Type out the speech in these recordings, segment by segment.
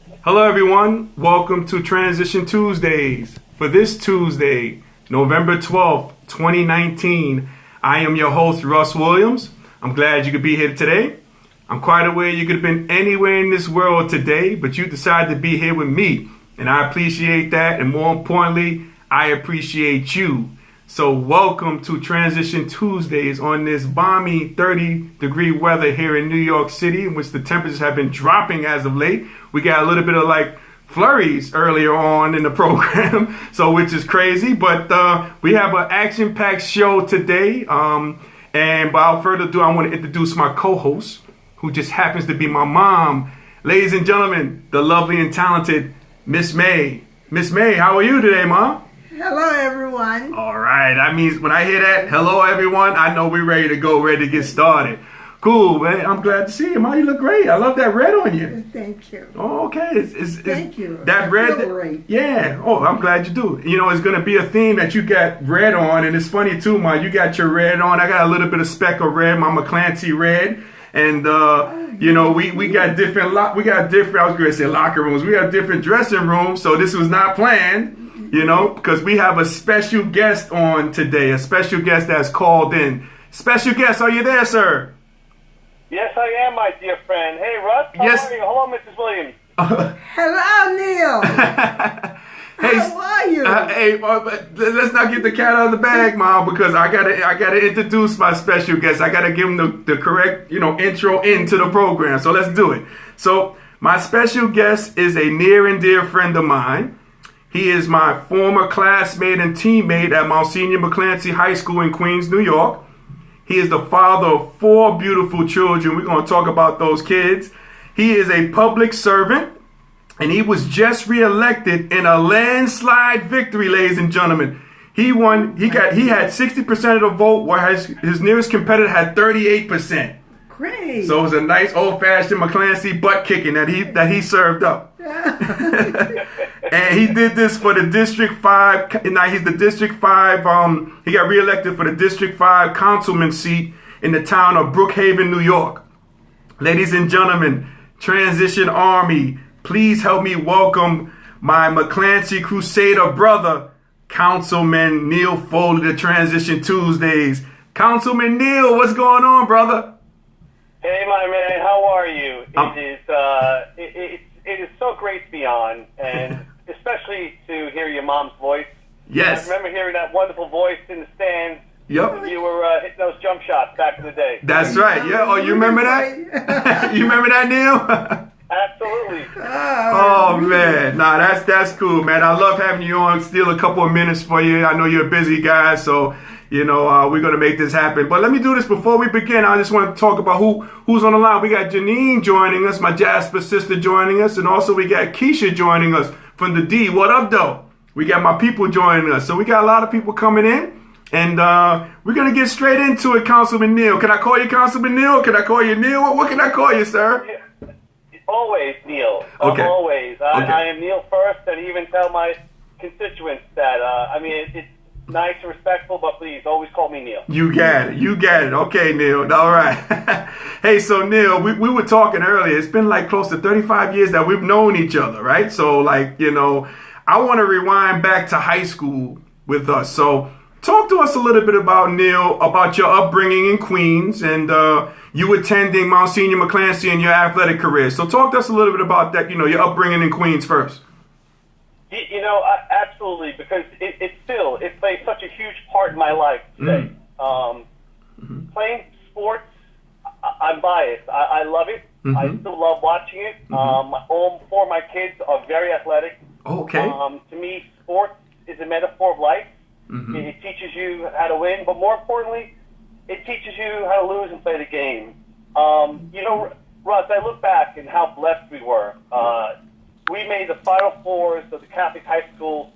Hello, everyone. Welcome to Transition Tuesdays. For this Tuesday, November 12th, 2019, I am your host, Russ Williams. I'm glad you could be here today. I'm quite aware you could have been anywhere in this world today, but you decided to be here with me, and I appreciate that, and more importantly, I appreciate you. So welcome to Transition Tuesdays on this balmy 30-degree weather here in New York City, in which the temperatures have been dropping as of late. We got a little bit of flurries earlier on in the program, so which is crazy. But we have an action-packed show today. And without further ado, I want to introduce my co-host, who just happens to be my mom. Ladies and gentlemen, the lovely and talented Miss May. Miss May, how are you today, Mom? Hello, everyone. All right. That means when I hear that, hello, everyone, I know we're ready to go, ready to get started. Cool, man. I'm glad to see you, Mom. You look great. I love that red on you. Thank you. Oh, okay. Thank you. That red. Feel great. Yeah. Oh, I'm glad you do. You know, it's going to be a theme that you got red on, and it's funny too, Mom. You got your red on. I got a little bit of speck of red, my McClancy red. And you know, we got different I was going to say locker rooms. We have different dressing rooms, so this was not planned. You know, because we have a special guest on today, a special guest that's called in. Special guest, are you there, sir? Yes, I am, my dear friend. Hey, Russ. How are you? Hello, Mrs. Williams. Hello, Neil. Hey, how are you? Let's not get the cat out of the bag, Mom, because I gotta introduce my special guest. I gotta give him the correct, intro into the program. So let's do it. So my special guest is a near and dear friend of mine. He is my former classmate and teammate at Msgr McClancy High School in Queens, New York. He is the father of 4 beautiful children. We're going to talk about those kids. He is a public servant, and he was just reelected in a landslide victory, ladies and gentlemen. He won. He had 60% of the vote, whereas his nearest competitor had 38%. Great. So it was a nice old-fashioned McClancy butt kicking that he served up. And he did this for the District 5. Now he's the District 5. He got reelected for the District 5 Councilman seat in the town of Brookhaven, New York. Ladies and gentlemen, Transition Army, please help me welcome my McClancy Crusader brother, Councilman Neil Foley, to Transition Tuesdays. Councilman Neil, what's going on, brother? Hey, my man, how are you? It is so great to be on, and especially to hear your mom's voice. Yes. I remember hearing that wonderful voice in the stands. Yep. You were hitting those jump shots back in the day. That's right. Yeah. Oh, you remember that? You remember that, Neil? Absolutely. Oh man, nah, that's cool, man. I love having you on. Steal a couple of minutes for you. I know you're a busy guy, so we're gonna make this happen. But let me do this before we begin. I just want to talk about who's on the line. We got Janine joining us, my Jasper sister joining us, and also we got Keisha joining us from the D. What up, though? We got my people joining us, so we got a lot of people coming in, and we're gonna get straight into it. Councilman Neil, can I call you Councilman Neil? Can I call you Neil? What can I call you, sir? Yeah. Always, Neil. Okay. Always. Okay. I am Neil first, and even tell my constituents that, it's nice and respectful, but please, always call me Neil. You got it. Okay, Neil. All right. Hey, so Neil, we were talking earlier. It's been close to 35 years that we've known each other, right? So, I want to rewind back to high school with us. So talk to us a little bit about, Neil, about your upbringing in Queens and you attending Msgr McClancy in your athletic career. So talk to us a little bit about that, your upbringing in Queens first. Absolutely, because it plays such a huge part in my life today. Playing sports, I'm biased. I love it. I still love watching it. All 4 of my kids are very athletic. Okay. To me, sports is a metaphor of life. It teaches you how to win, but more importantly, it teaches you how to lose and play the game. Russ, I look back and how blessed we were. We made the Final Fours of the Catholic High School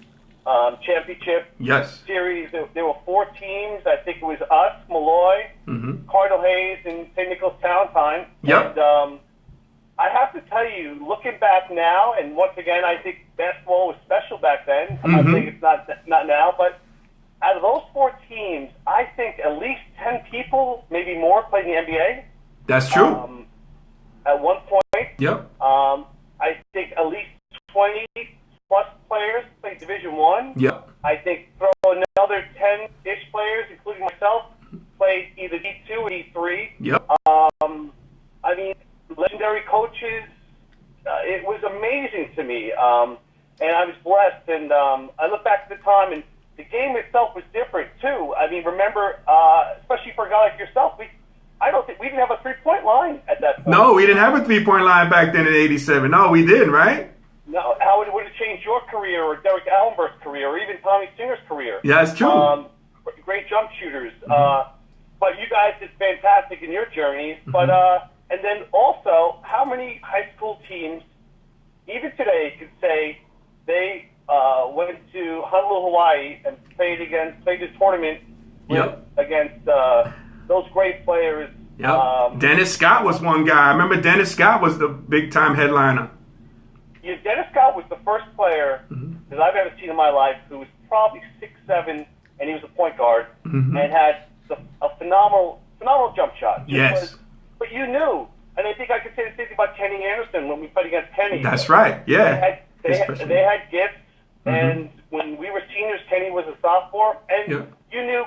Championship Series. There were 4 teams. I think it was us, Malloy, Cardinal Hayes, and St. Nicholas Town. Yep. And I have to tell you, looking back now, and once again, I think basketball was special back then. I think it's not now, but out of those 4 teams, I think at least 10 people, maybe more, played in the NBA. That's true. At one point. Yep. I think at least think Division One. Yep. I think throw another 10-ish players, including myself, played either D2 or D3. Yep. I mean, legendary coaches. It was amazing to me, and I was blessed. And I look back at the time, and the game itself was different too. I mean, remember, especially for a guy like yourself, I don't think we didn't have a 3-point line at that point. No, we didn't have a 3-point line back then in '87. No, we didn't, right? No, how it would have changed your career, or Derek Allenberg's career, or even Tommy Singer's career. Yeah, that's true. Great jump shooters. But you guys did fantastic in your journeys. But and then also, how many high school teams, even today, could say they went to Honolulu, Hawaii, and played the tournament against those great players. Yep. Dennis Scott was one guy. I remember Dennis Scott was the big-time headliner. Yeah, Dennis Scott was the first player that I've ever seen in my life who was probably 6'7", and he was a point guard, and had a phenomenal jump shot. But you knew, and I think I could say the same thing about Kenny Anderson when we played against Kenny. That's right, yeah. They had gifts, and when we were seniors, Kenny was a sophomore, and you knew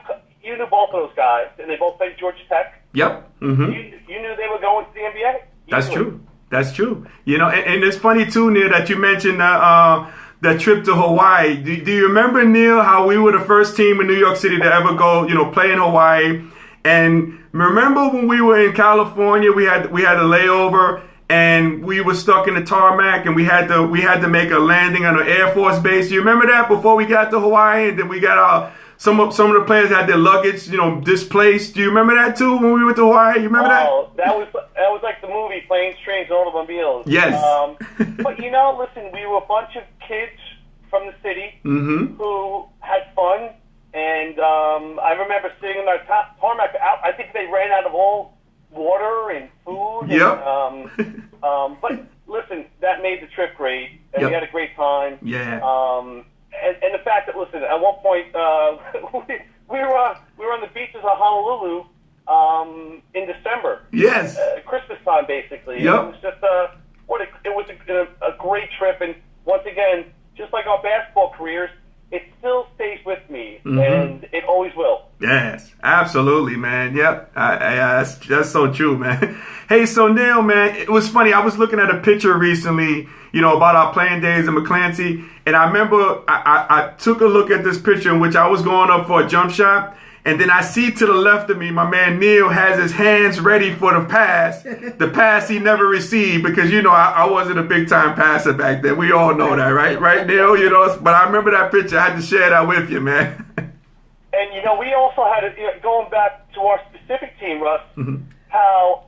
both of those guys, and they both played Georgia Tech. Yep. You knew they were going to the NBA. That's true. That's true. You know, and it's funny too, Neil, that you mentioned that trip to Hawaii. Do you remember, Neil, how we were the first team in New York City to ever go, play in Hawaii? And remember when we were in California, we had a layover, and we were stuck in the tarmac, and we had to make a landing on an Air Force base. Do you remember that before we got to Hawaii? And then we got some of the players had their luggage, displaced. Do you remember that too when we went to Hawaii? You remember that? Oh, that was like the movie Planes, Trains, and Automobiles. Yes. But listen, we were a bunch of kids from the city who had fun, and I remember sitting in our tarmac. I think they ran out of all water and food. Yep. But listen, that made the trip great, and we had a great time. Yeah. And the fact that, listen, at one point we were on the beaches of Honolulu in December. Yes. Christmas time, basically. Yep. It was just it was a great trip, and once again, just like our basketball careers, it still stays with me, and it always will. Yes, absolutely, man. Yep, that's so true, man. Hey, so Neil, man, it was funny. I was looking at a picture recently, about our playing days in McClancy, and I remember I took a look at this picture in which I was going up for a jump shot, and then I see to the left of me, my man Neil has his hands ready for the pass he never received, because, I wasn't a big-time passer back then. We all know that, right? Right, Neil? But I remember that picture. I had to share that with you, man. And, we also had, going back to our specific team, Russ, how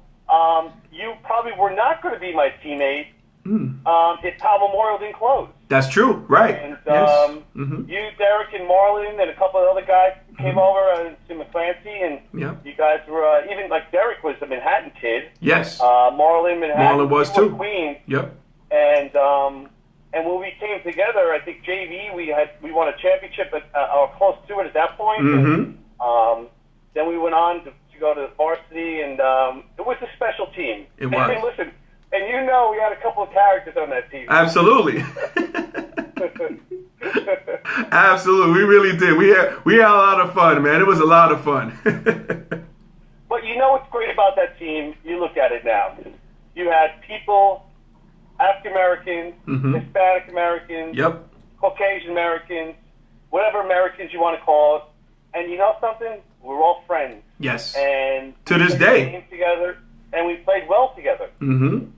you probably were not going to be my teammate if Pal Memorial didn't close. That's true, right. And yes. you, Derek, and Marlon, and a couple of other guys came over to McClancy, and you guys were, even like Derek was a Manhattan kid. Yes. Marlon, Manhattan. Marlon was too. Queens. Yep. And when we came together, I think JV, we won a championship or close to it at that point. And, then we went on to go to varsity, and it was a special team. It was. And listen, and we had a couple of characters on that team. Absolutely. Absolutely, we really did. We had a lot of fun, man. It was a lot of fun. But what's great about that team? You look at it now. You had people, African Americans, Hispanic Americans, Caucasian Americans, whatever Americans you want to call it. And you know something? We're all friends. Yes. And to this day. Came together, and we played well together.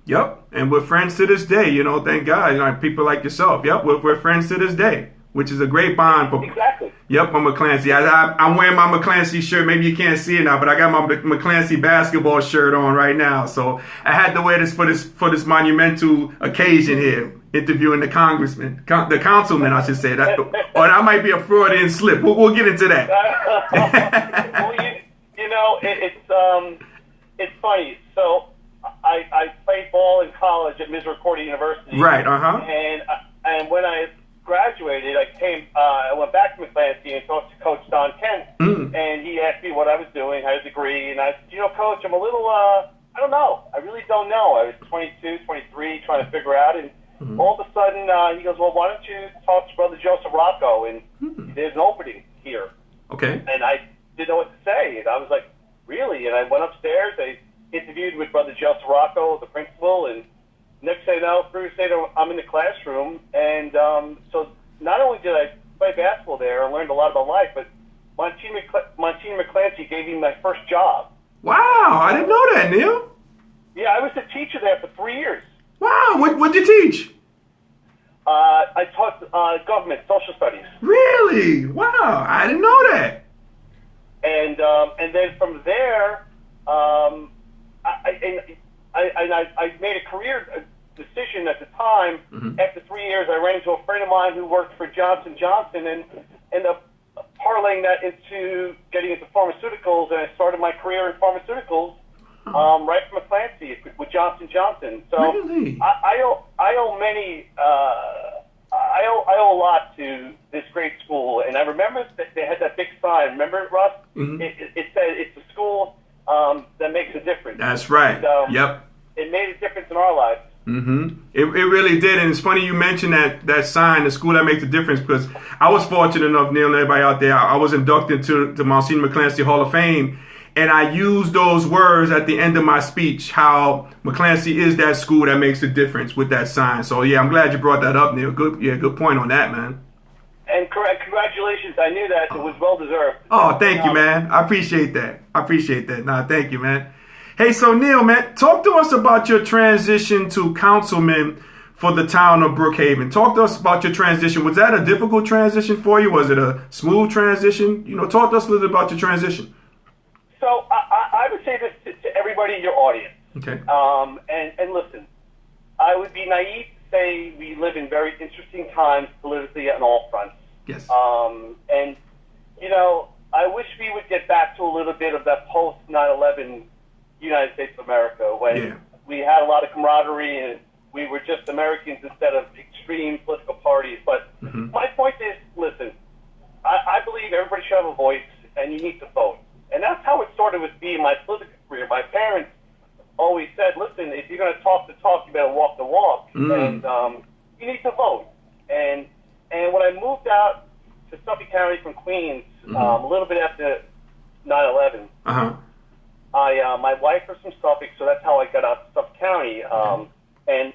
Yep. And we're friends to this day. Thank God. People like yourself. Yep. We're friends to this day, which is a great bond. Exactly. Yep. I'm McClancy. I'm wearing my McClancy shirt. Maybe you can't see it now, but I got my McClancy basketball shirt on right now. So I had to wear this for this monumental occasion here, interviewing the councilman, I should say. That, or that might be a Freudian slip. We'll get into that. Well, it's funny. So I played ball in college at Msgr University. Right. And when I graduated, I went back to McClancy and talked to Coach Don Kent, and he asked me what I was doing. I had a degree, and I said, Coach, I'm a little, I don't know. I really don't know. I was 22, 23, trying to figure out, and All of a sudden, he goes, well, why don't you talk to Brother Joseph Rocco, and there's an opening here. Okay. And I didn't know what to say. And I was like, really? And I went upstairs. I interviewed with Brother Joseph Rocco, the principal, and next thing I know, Crusader, I'm in the classroom. And so not only did I play basketball there, I learned a lot about life, but Monsignor McClancy gave me my first job. Wow, I didn't know that, Neil. Yeah, I was a teacher there for 3 years. Wow, what'd you teach? I taught government, social studies. Really? Wow, I didn't know that. And then from there, I made a career decision at the time. After 3 years, I ran into a friend of mine who worked for Johnson & Johnson and ended up parlaying that into getting into pharmaceuticals, and I started my career in pharmaceuticals right from McClancy with Johnson & Johnson. So Really? I owe many. I owe a lot to this great school, and I remember that they had that big sign. Remember, Russ? It said it's a school that makes a difference. That's right. Yep. It made a difference in our lives. It really did, and it's funny you mentioned that sign, the school that makes a difference, because I was fortunate enough, Neil, and everybody out there, I was inducted to the Monsignor McClancy Hall of Fame, and I used those words at the end of my speech, how McClancy is that school that makes a difference with that sign. So yeah, I'm glad you brought that up, Neil. Good point on that, man. And congratulations, I knew that. It was well deserved. Oh, thank you, man. I appreciate that. Nah, thank you, man. Hey, so Neil, man, talk to us about your transition to councilman for the town of Brookhaven. Talk to us about your transition. Was that a difficult transition for you? Was it a smooth transition? Talk to us a little bit about your transition. So I would say this to everybody in your audience. Okay. And listen, I would be naive to say we live in very interesting times politically on all fronts. Yes. And, I wish we would get back to a little bit of that post 9/11 United States of America when we had a lot of camaraderie and we were just Americans instead of extreme political parties. But my point is, listen, I believe everybody should have a voice and you need to vote. And that's how it started with me in my political career. My parents always said, listen, if you're going to talk the talk, you better walk the walk. And you need to vote. And when I moved out to Suffolk County from Queens, a little bit after 9/11, my wife was from Suffolk, so that's how I got out to Suffolk County. And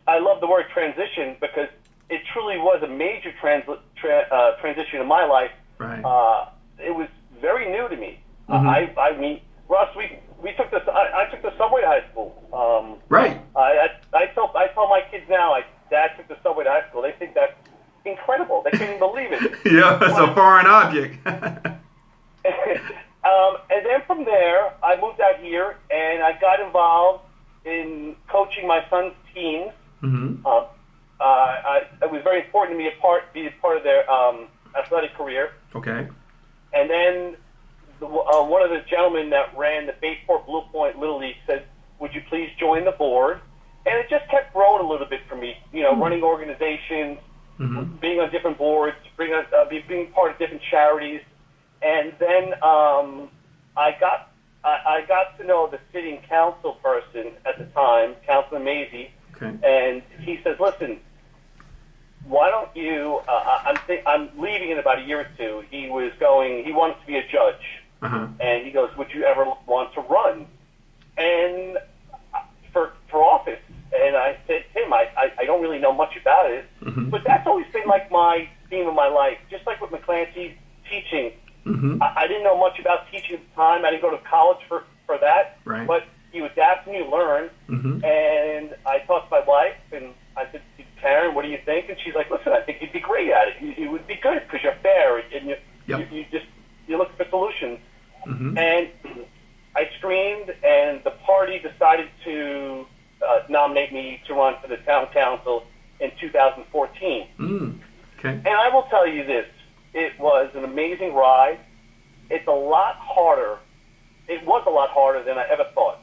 I love the word transition because it truly was a major transition in my life. Right. It was very new to me. I mean, Russ, we took this. I took the subway to high school. Right. I tell my kids now, Dad took the subway to high school. They think that's incredible. They can't even believe it. Yeah, it's a foreign object. And then from there, I moved out here, and I got involved in coaching my son's teams. It was very important to me be a part of their athletic career. Okay. And then one of the gentlemen that ran the Bayport Blue Point Little League said, would you please join the board? And it just kept growing a little bit for me, running organizations, being on different boards, being part of different charities. And then I got to know the sitting council person at the time, Councilman Maisie, and he says, listen, why don't you, I'm leaving in about a year or two. He wanted to be a judge. And he goes, would you ever want to run? And for office. And I said, Tim, I don't really know much about it, but that's always been like my theme of my life. Just like with McClancy teaching, I didn't know much about teaching at the time. I didn't go to college for that, but you adapt and you learn. And I talked to my wife, and I said, Karen, what do you think? And she's like, listen, I think you'd be great at it. You would be good because you're fair, and you look for solutions. And I screamed, and the party decided to nominate me to run for the town council in 2014. And I will tell you this. It was an amazing ride. It's a lot harder. It was a lot harder than I ever thought.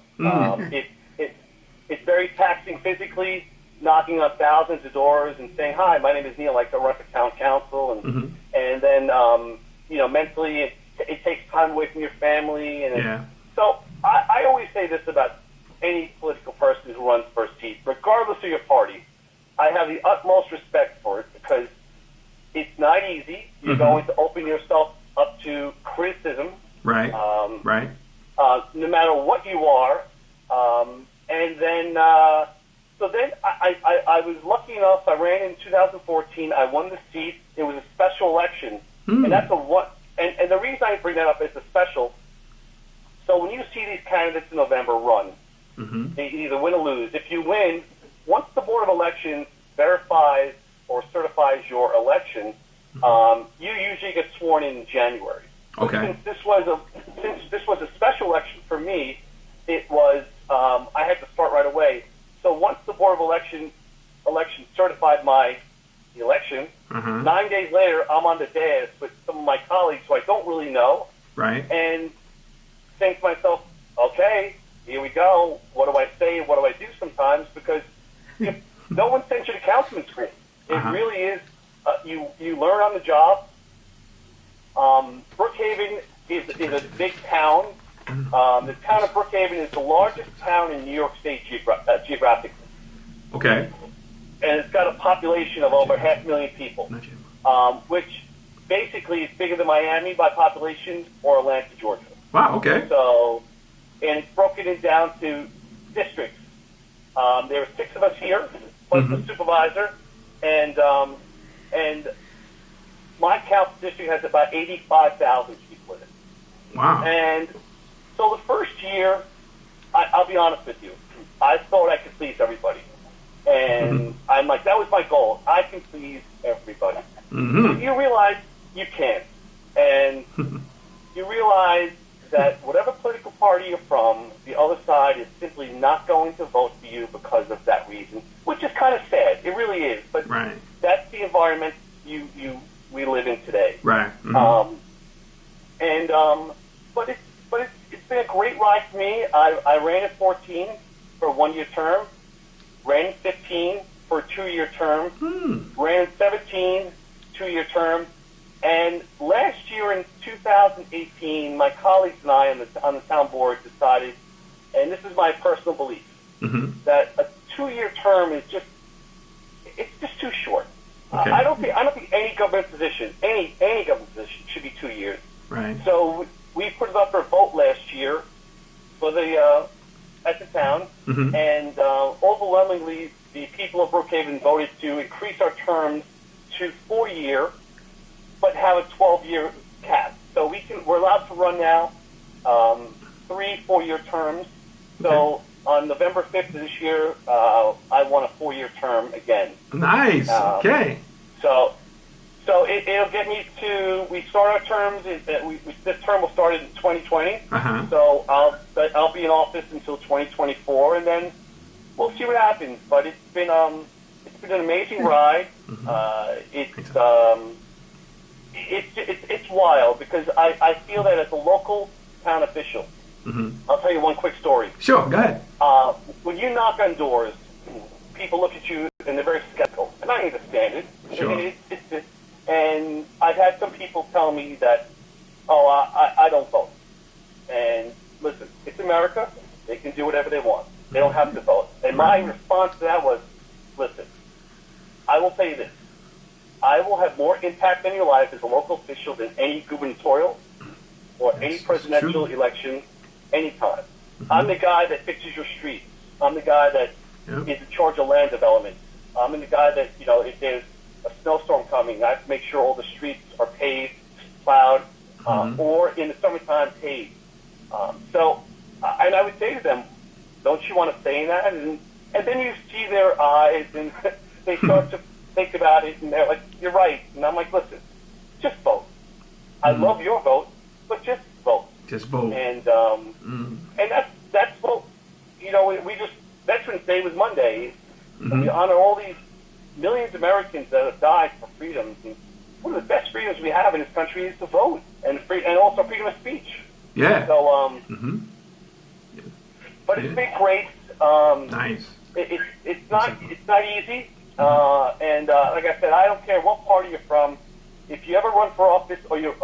It's very taxing physically, knocking on thousands of doors and saying, hi, my name is Neil, I'd like to run for town council. And then, mentally, it takes time away from your family. And so I always say this about any political person who runs for a seat, regardless of your party. I have the utmost respect for it because it's not easy. You're going to open yourself up to criticism. Right. Right. No matter what you are. And then, so then I was lucky enough. I ran in 2014. I won the seat. It was a special election. And that's and the reason I bring that up is a special. So when you see these candidates in November run, they either win or lose. If you win, once the Board of Elections verifies or certifies your election, you usually get sworn in January. Okay. Since this was a special election for me, it was I had to start right away. So once the Board of Election certified my election, 9 days later I'm on the dais with some of my colleagues who I don't really know, right, and think to myself, okay, here we go. What do I say? What do I do sometimes? Because no one sends you the Councilman screen. It really is. You learn on the job. Brookhaven is a big town. The town of Brookhaven is the largest town in New York State geographically. Okay. And it's got a population of over 500,000 people, which basically is bigger than Miami by population or Atlanta, Georgia. Wow, okay. So, and it's broken it down to districts. There are 6 of us here, plus the supervisor, and my council district has about 85,000 people in it. Wow. And so the first year, I'll be honest with you, I thought I could please everybody. And I'm like, that was my goal. I can please everybody. But you realize you can't. And you realize that whatever political party you're from, the other side is simply not going to vote for you because of that reason, which is kind of sad. It really is. But that's the environment we live in today. Right. But it's been a great ride for me. I ran at 14 for a 1-year term, ran in 15 for a 2-year term, ran in 17, 2-year term, and last year in 2018, my colleagues and I on the town board decided, and this is my personal belief, that a 2-year term is just too short. Okay. I don't think any government position, any government position should be 2 years. Right. So we put it up for a vote last year for at the town, and overwhelmingly the people of Brookhaven voted to increase our terms to 4-year, but have a 12-year cap. So we're allowed to run now 3 4-year terms. So on November 5th of this year, I want a 4-year term again. Nice. Okay. So it'll get me to. We start our terms. This term will start in 2020. So I'll be in office until 2024, and then we'll see what happens. But it's been an amazing ride. It's wild because I feel that as a local town official. I'll tell you one quick story. Sure, go ahead. When you knock on doors, people look at you and they're very skeptical, and I understand it. Sure. And I've had some people tell me that, I don't vote. And listen, it's America. They can do whatever they want. They don't have to vote. And my response to that was, listen, I will tell you this. I will have more impact on your life as a local official than any gubernatorial or any presidential election anytime. I'm the guy that fixes your streets. I'm the guy that is in charge of land development. I'm the guy that, if there's a snowstorm coming, I have to make sure all the streets are paved, plowed, or in the summertime paved. And I would say to them, don't you want to say that? And then you see their eyes and they start to think about it and they're like, you're right. And I'm like, listen, just vote. I love your vote, but just vote. Just vote. And that's what, we just, Veterans Day was Monday. And we honor all these millions of Americans that have died for freedoms. And one of the best freedoms we have in this country is to vote and also freedom of speech. Yeah. So, but it's been great. Nice. It's not easy. And like I said, I don't care what party you're from. If you ever run for office or you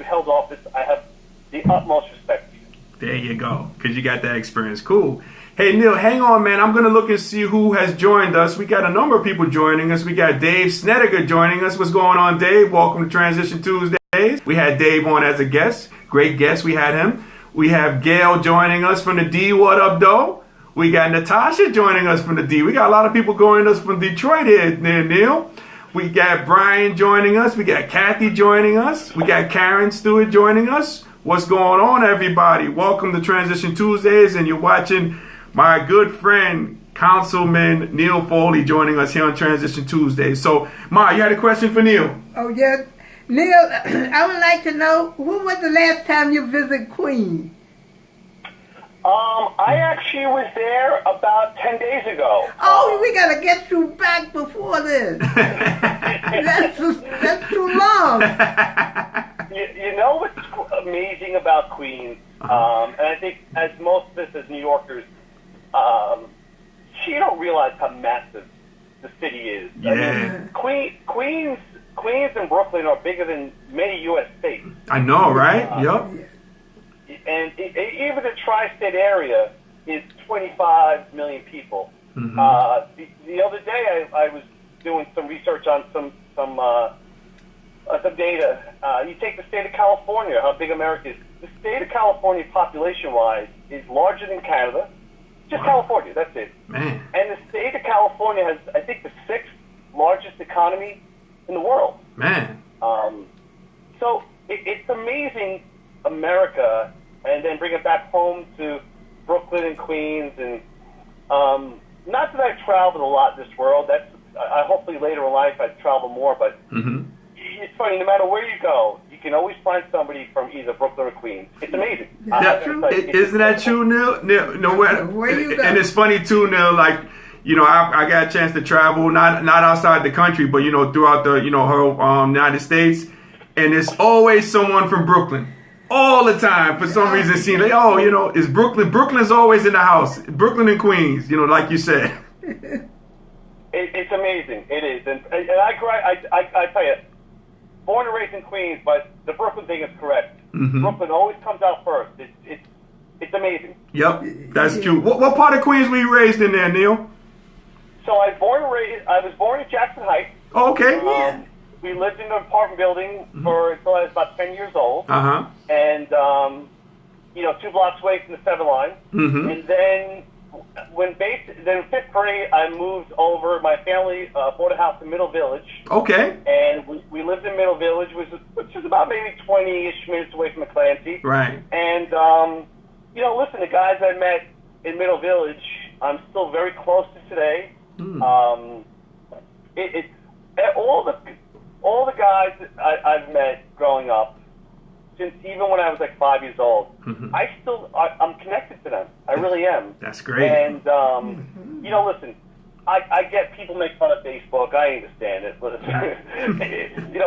held office, I have the utmost respect for you. There you go, because you got that experience. Cool. Hey, Neil, hang on, man. I'm going to look and see who has joined us. We got a number of people joining us. We got Dave Snedeker joining us. What's going on, Dave? Welcome to Transition Tuesdays. We had Dave on as a guest. Great guest. We had him. We have Gail joining us from the D. What up, though? We got Natasha joining us from the D. We got a lot of people joining us from Detroit here, Neil. We got Brian joining us. We got Kathy joining us. We got Karen Stewart joining us. What's going on, everybody? Welcome to Transition Tuesdays, and you're watching my good friend, Councilman Neil Foley, joining us here on Transition Tuesdays. So, Ma, you had a question for Neil? Oh, yes. Neil, I would like to know, when was the last time you visited Queens? I actually was there about 10 days ago. Oh, we got to get you back before this. that's too long. You know what's amazing about Queens, and I think as most of us as New Yorkers, you don't realize how massive the city is. Yeah. I mean, Queens and Brooklyn are bigger than many U.S. states. I know, right? Yup. And even the tri-state area is 25 million people. Mm-hmm. The other day, I was doing some research on some data. You take the state of California, how big America is. The state of California, population-wise, is larger than Canada. Just California, that's it. Man. And the state of California has, I think, the 6th largest economy in the world. Man. So it's amazing, America, and then bring it back home to Brooklyn and Queens. And not that I've traveled a lot in this world. That's hopefully later in life I'd travel more. But it's funny, no matter where you go, you can always find somebody from either Brooklyn or Queens. It's amazing. Isn't that true, Neil? Where you go? And it's funny too, Neil. Like, I got a chance to travel, not outside the country, but throughout the whole United States, and it's always someone from Brooklyn. All the time, for some reason, it seems like, it's Brooklyn. Brooklyn's always in the house. Brooklyn and Queens, like you said. It's amazing. It is. And I tell you, born and raised in Queens, but the Brooklyn thing is correct. Mm-hmm. Brooklyn always comes out first. It's amazing. Yep, that's true. What part of Queens were you raised in there, Neil? So I was born in Jackson Heights. Oh, okay. We lived in an apartment building until I was about 10 years old. And, 2 blocks away from the 7 line. Mm-hmm. And then in 5th grade, I moved over. My family bought a house in Middle Village. Okay. And we lived in Middle Village, which is about maybe 20-ish minutes away from McClancy. Right. And, listen, the guys I met in Middle Village, I'm still very close to today. All the guys that I've met growing up, since even when I was like 5 years old, I'm connected to them. I really am. That's great. And listen, I get people make fun of Facebook. I understand it, but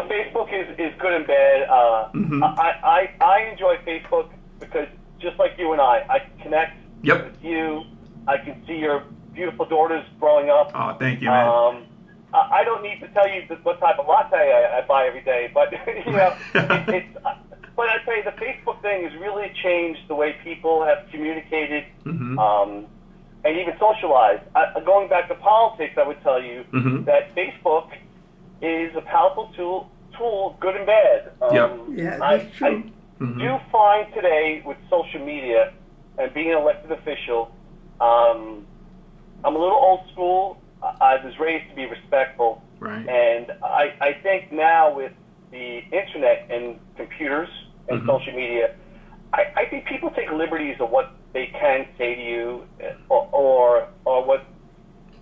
Facebook is good and bad. I enjoy Facebook because just like you and I can connect with you. I can see your beautiful daughters growing up. Oh, thank you, man. I don't need to tell you what type of latte I buy every day, but but I tell you, the Facebook thing has really changed the way people have communicated and even socialized. Going back to politics, I would tell you that Facebook is a powerful tool, good and bad. That's true. I do find today with social media and being an elected official, I'm a little old school. I was raised to be respectful. Right. And I think now with the internet and computers and social media, I think people take liberties of what they can say to you or what.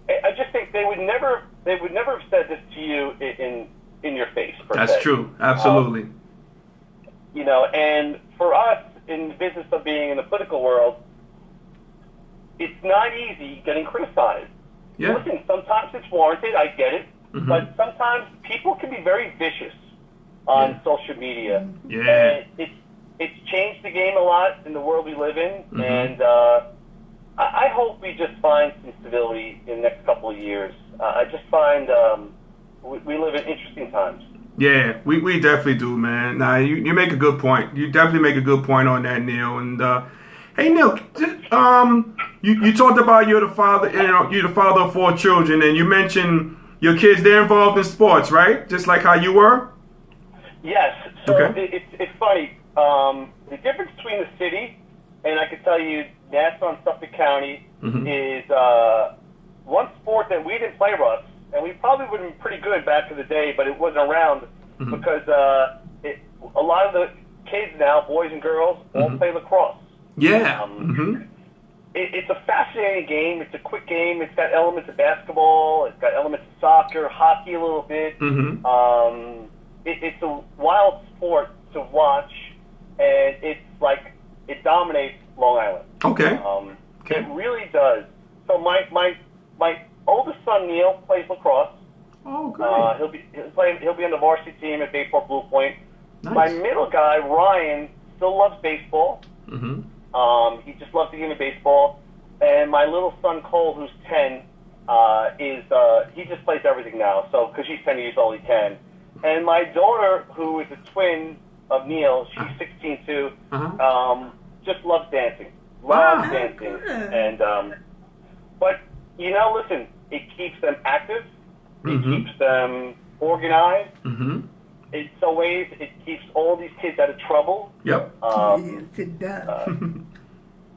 I just think they would never have said this to you in your face. That's true. Absolutely. And for us in the business of being in the political world, it's not easy getting criticized. Yeah. Listen, sometimes it's warranted, I get it, but sometimes people can be very vicious on social media. Yeah. And it's changed the game a lot in the world we live in, and I hope we just find some civility in the next couple of years. I just find we live in interesting times. Yeah, we definitely do, man. Now, you make a good point. You definitely make a good point on that, Neil. And Hey Neil, you talked about you're the father. You're the father of 4 children, and you mentioned your kids. They're involved in sports, right? Just like how you were. Yes. So Okay. it's funny. The difference between the city and I can tell you Nassau and Suffolk County is one sport that we didn't play, Russ, and we probably would have been pretty good back in the day, but it wasn't around because a lot of the kids now, boys and girls, all play lacrosse. Yeah. It's a fascinating game. It's a quick game. It's got elements of basketball. It's got elements of soccer, hockey a little bit. It's a wild sport to watch, and it's like it dominates Long Island. Okay. It really does. So my oldest son Neil plays lacrosse. Oh, great. He'll be on the varsity team at Bayport Blue Point. Nice. My middle guy Ryan still loves baseball. He just loves the game of baseball. And my little son Cole, who's 10, he just plays everything now. So because he's 10 years old, he can. And my daughter, who is a twin of Neil, she's 16 too. Just loves dancing. Loves dancing. And but listen, it keeps them active. It keeps them organized. In some ways, it keeps all these kids out of trouble. Yep. Yes, it does.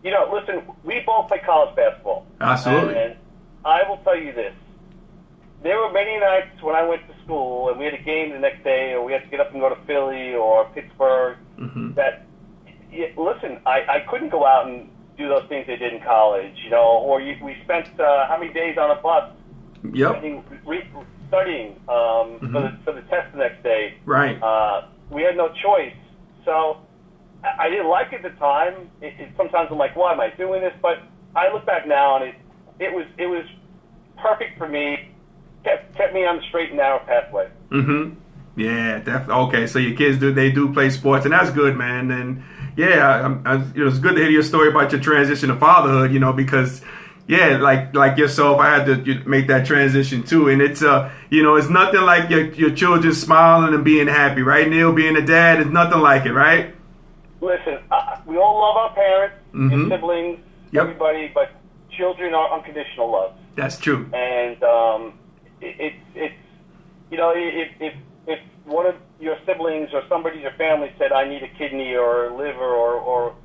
Listen, we both play college basketball. Absolutely. And I will tell you this. There were many nights when I went to school and we had a game the next day, or we had to get up and go to Philly or Pittsburgh, that, listen, I couldn't go out and do those things they did in college, or we spent how many days on a bus studying for the test the next day. Right. We had no choice. So I didn't like it at the time. Sometimes I'm like, why am I doing this? But I look back now and it was perfect for me. Kept me on the straight and narrow pathway. Yeah, definitely. Okay, so your kids do play sports, and that's good, man. And yeah, it's good to hear your story about your transition to fatherhood. Because yeah, like yourself, I had to make that transition too. And it's it's nothing like your children smiling and being happy, right, Neil? Being a dad is nothing like it, right? Listen, we all love our parents, your siblings, everybody, but children are unconditional love. That's true. And it's if one of your siblings or somebody in your family said, I need a kidney or a liver or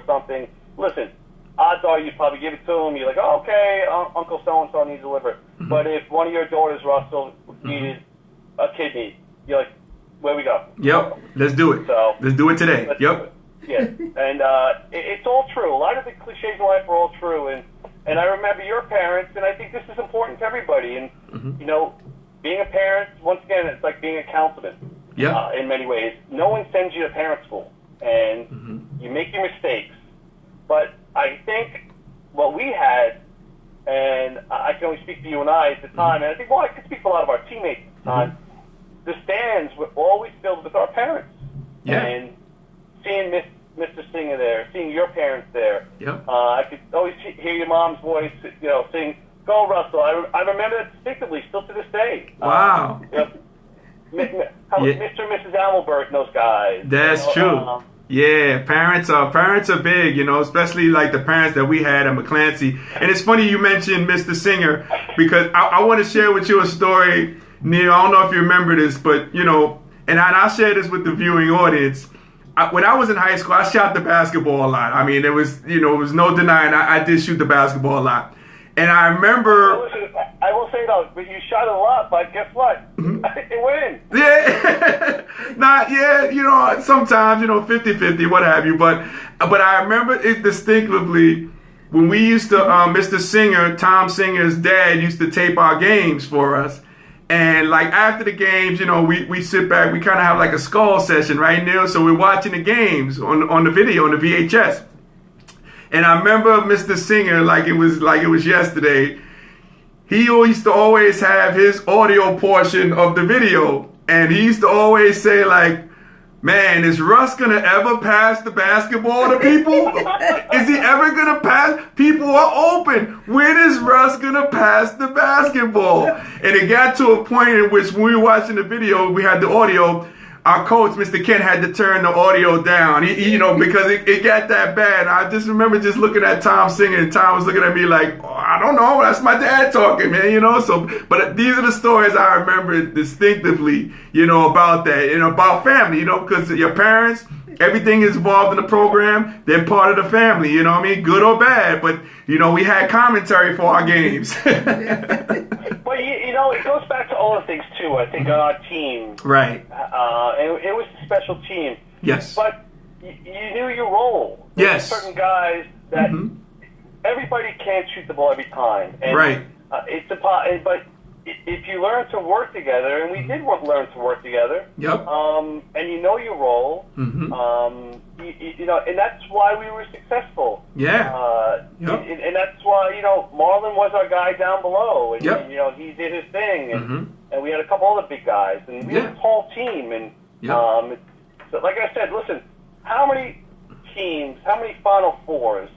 something, listen, odds are you probably give it to them. You're like, oh, okay, Uncle so-and-so needs a liver. But if one of your daughters, Russell, needed a kidney, you're like, where we go? Yep, let's do it. So, let's do it today. Yep. Do it. Yeah, and it's all true. A lot of the cliches in life are all true. And I remember your parents, and I think this is important to everybody. And, being a parent, once again, it's like being a councilman in many ways. No one sends you to parent school, and you make your mistakes. But I think what we had, and I can only speak to you and I at the time, and I think, I could speak for a lot of our teammates at the time, the stands were always filled with our parents. Yeah. And seeing Mr. Singer there, seeing your parents there, Yeah. I could always hear your mom's voice, sing, "Go Russell." I remember that distinctively, still to this day. Wow. Mr. and Mrs. Amelbert and those guys. That's true. Yeah, parents are big, especially like the parents that we had at McClancy. And it's funny you mentioned Mr. Singer, because I want to share with you a story, Neil. I don't know if you remember this, but and I'll share this with the viewing audience. When I was in high school, I shot the basketball a lot. I mean, it was no denying I did shoot the basketball a lot. And I remember... Listen, I will say, though, but you shot a lot, but guess what? It went in. Yeah. Sometimes, 50-50, what have you. But I remember it distinctively when we used to, Mr. Singer, Tom Singer's dad, used to tape our games for us. And like after the games, we sit back, we kind of have like a skull session, right, Neil? So we're watching the games on the video, on the VHS. And I remember Mr. Singer, like it was yesterday. He used to always have his audio portion of the video, and he used to always say, like, "Man, is Russ gonna ever pass the basketball to people? Is he ever gonna pass? People are open. When is Russ gonna pass the basketball?" And it got to a point in which when we were watching the video, we had the audio. our coach, Mr. Kent, had to turn the audio down. He because it got that bad. I just remember just looking at Tom singing, and Tom was looking at me like, oh, I don't know, that's my dad talking, man. So, but these are the stories I remember distinctively, about that, about family, because your parents, everything is involved in the program. They're part of the family, good or bad. But, we had commentary for our games. Well, it goes back to all the things, too. I think on our team. Right. It was a special team. Yes. But you knew your role. Yes. There were certain guys that everybody can't shoot the ball every time. And, right. But if you learn to work together, and we did learn to work together. Yep. And you know your role. And that's why we were successful. Yeah. Yep. And that's why Marlon was our guy down below, and yep. he did his thing, and we had a couple other big guys, and we had a tall team, and so like I said, listen, how many teams, how many Final Fours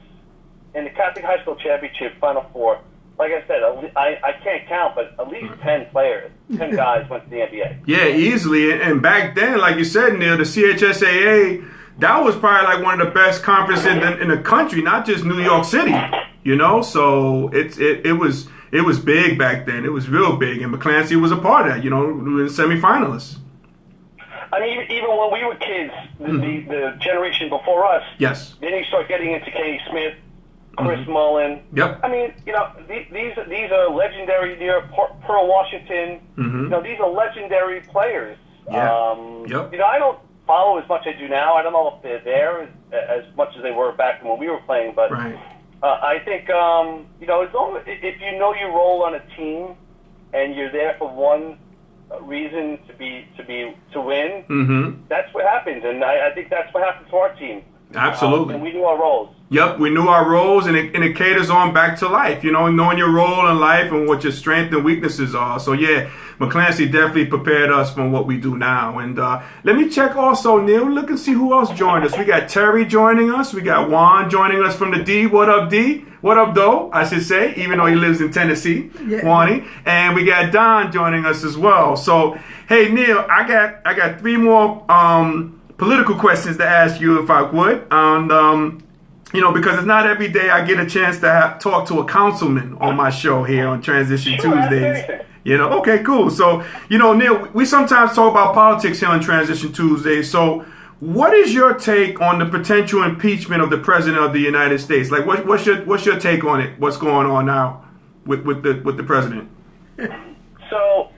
in the Catholic High School Championship Final Four? Like I said, I can't count, but at least 10 players, 10 guys went to the NBA. Yeah, easily. And back then, like you said, Neil, the CHSAA, that was probably like one of the best conferences in the country, not just New York City. So it was big back then. It was real big, and McClancy was a part of that. We were semifinalists. I mean, even when we were kids, the generation before us. Yes. Then you start getting into Kenny Smith, Chris Mullen. Yep. I mean, these are legendary. Pearl Washington. These are legendary players. Yeah. Yep. I don't follow as much as I do now. I don't know if they're there as much as they were back when we were playing, but right. I think as long as if you know your role on a team and you're there for one reason to win, that's what happens, and I think that's what happened to our team. Absolutely. And we knew our roles. Yep, we knew our roles, and it caters on back to life, knowing your role in life and what your strengths and weaknesses are. So, yeah, McClancy definitely prepared us from what we do now. And let me check also, Neil, look and see who else joined us. We got Terry joining us. We got Juan joining us from the D. What up, D? What up, though, I should say, even though he lives in Tennessee, Juani. And we got Don joining us as well. So, hey, Neil, I got three more political questions to ask you, if I would. And, because it's not every day I get a chance to talk to a councilman on my show here on Transition Tuesdays. Okay, cool. So, Neil, we sometimes talk about politics here on Transition Tuesdays. So, what is your take on the potential impeachment of the President of the United States? Like, what's your take on it? What's going on now with the President? So,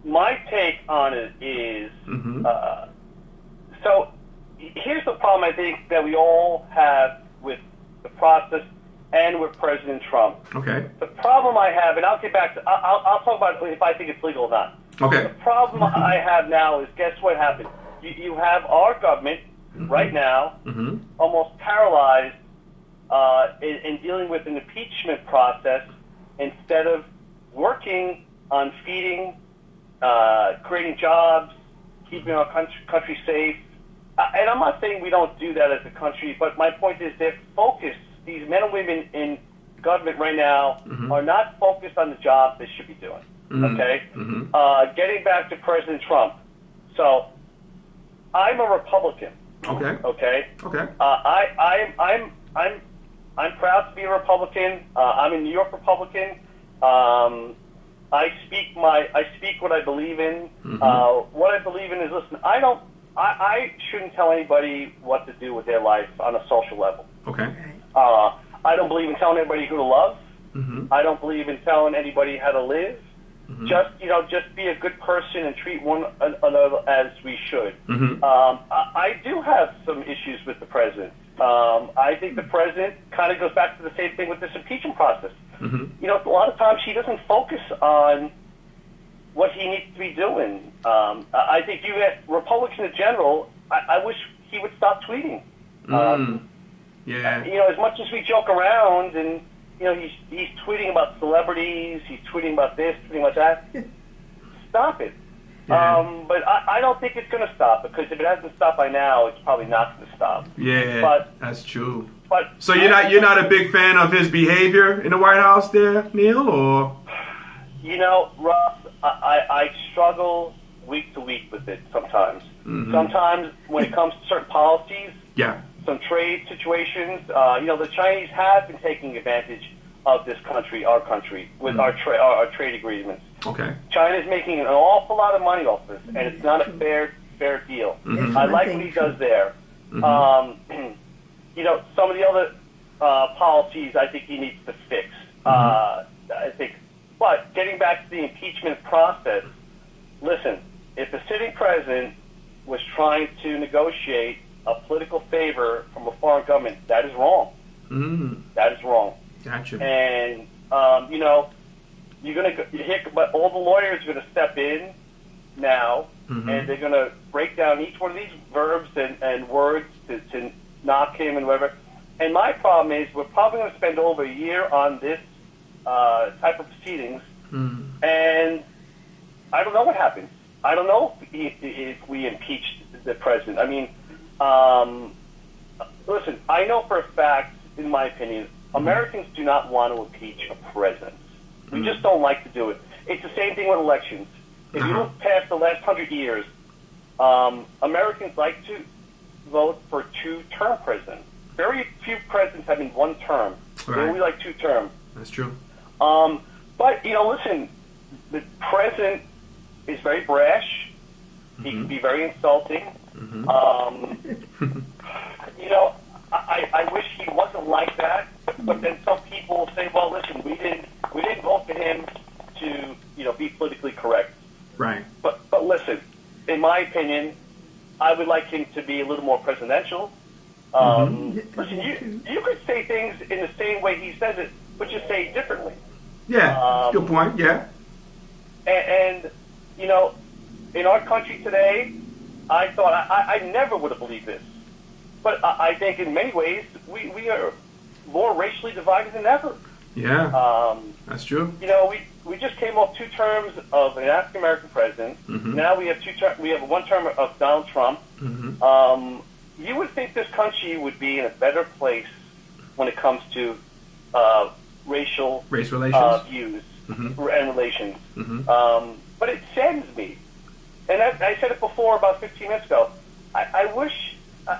my take on it is, so here's the problem I think that we all have with the process and with President Trump. Okay. The problem I have, and I'll get back to, I'll talk about if I think it's legal or not. Okay. The problem I have now is, guess what happened? You have our government right now almost paralyzed in dealing with an impeachment process instead of working on feeding, creating jobs, keeping our country safe. And I'm not saying we don't do that as a country, but my point is they're focused. These men and women in government right now are not focused on the jobs they should be doing. Okay? Getting back to President Trump. So, I'm a Republican. Okay. Okay? Okay. I'm proud to be a Republican. I'm a New York Republican. I speak what I believe in. What I believe in is, listen, I shouldn't tell anybody what to do with their life on a social level. Okay. I don't believe in telling anybody who to love. I don't believe in telling anybody how to live. Just be a good person and treat one another as we should. I do have some issues with the president. I think the president kind of goes back to the same thing with this impeachment process. A lot of times he doesn't focus on what he needs to be doing. I think you get Republicans in general. I wish he would stop tweeting. As much as we joke around and he's tweeting about celebrities, he's tweeting about this, tweeting about that. Stop it. But I don't think it's going to stop, because if it hasn't stopped by now, it's probably not going to stop. But that's true. But so you're not a big fan of his behavior in the White House there, Neil, or? Ross, I struggle week to week with it sometimes. Sometimes when it comes to certain policies, some trade situations, the Chinese have been taking advantage of this country, our country, with our trade agreements. Okay. China's making an awful lot of money off this, and it's not a fair deal. I like what he does there. Some of the other policies I think he needs to fix. But getting back to the impeachment process, listen, if the sitting president was trying to negotiate a political favor from a foreign government, that is wrong. That is wrong. Gotcha. And, you're going to, but all the lawyers are going to step in now, and they're going to break down each one of these verbs and words to knock him and whatever. And my problem is we're probably going to spend over a year on this type of proceedings, and I don't know what happens. I don't know if we impeach the president. I mean, listen, I know for a fact, in my opinion, Americans do not want to impeach a president. We just don't like to do it. It's the same thing with elections. If you look past the last 100 years, Americans like to vote for two-term presidents. Very few presidents have been one term. Right. They only like two terms. That's true. But, listen, the president is very brash. He can be very insulting. I wish he wasn't like that. But then some people will say, well, listen, we didn't vote for him to, be politically correct. Right. But listen, in my opinion, I would like him to be a little more presidential. Listen, you could say things in the same way he says it, but just say it differently. Yeah, good point, yeah. And in our country today, I thought, I never would have believed this. But I think in many ways, we are more racially divided than ever. Yeah, that's true. We just came off 2 terms of an African-American president. Now we have 1 term of Donald Trump. You would think this country would be in a better place when it comes to race relations views and relations. But it saddens me. And I said it before about 15 minutes ago. I wish,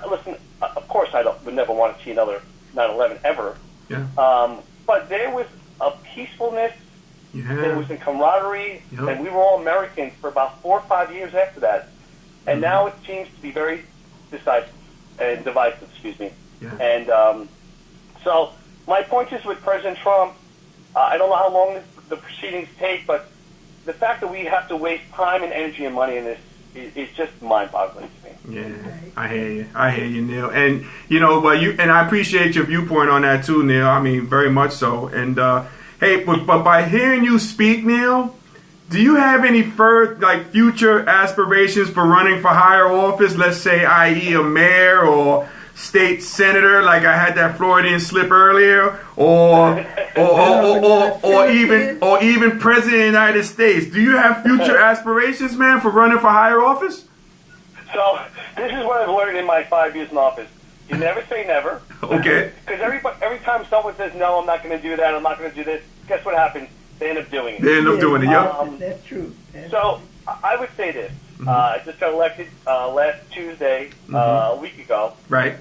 listen, of course I would never want to see another 9/11 ever. Yeah. But there was a peacefulness, there was a camaraderie, Yep. and we were all Americans for about 4 or 5 years after that. And now it seems to be very divisive, excuse me. Yeah. And so my point is with President Trump, I don't know how long the proceedings take, but the fact that we have to waste time and energy and money in this is just mind-boggling to me. Yeah, I hear you, Neil. And and I appreciate your viewpoint on that too, Neil. I mean, very much so. And hey, but by hearing you speak, Neil, do you have any future aspirations for running for higher office? Let's say, i.e., a mayor or state senator, like I had that Freudian slip earlier, or even president of the United States. Do you have future aspirations, man, for running for higher office? So this is what I've learned in my 5 years in office. You never say never. Okay. Because every time someone says, no, I'm not going to do that, I'm not going to do this, guess what happens? They end up doing it. They end up doing it, yeah. That's true. So I would say this. I just got elected last Tuesday, a week ago. Right.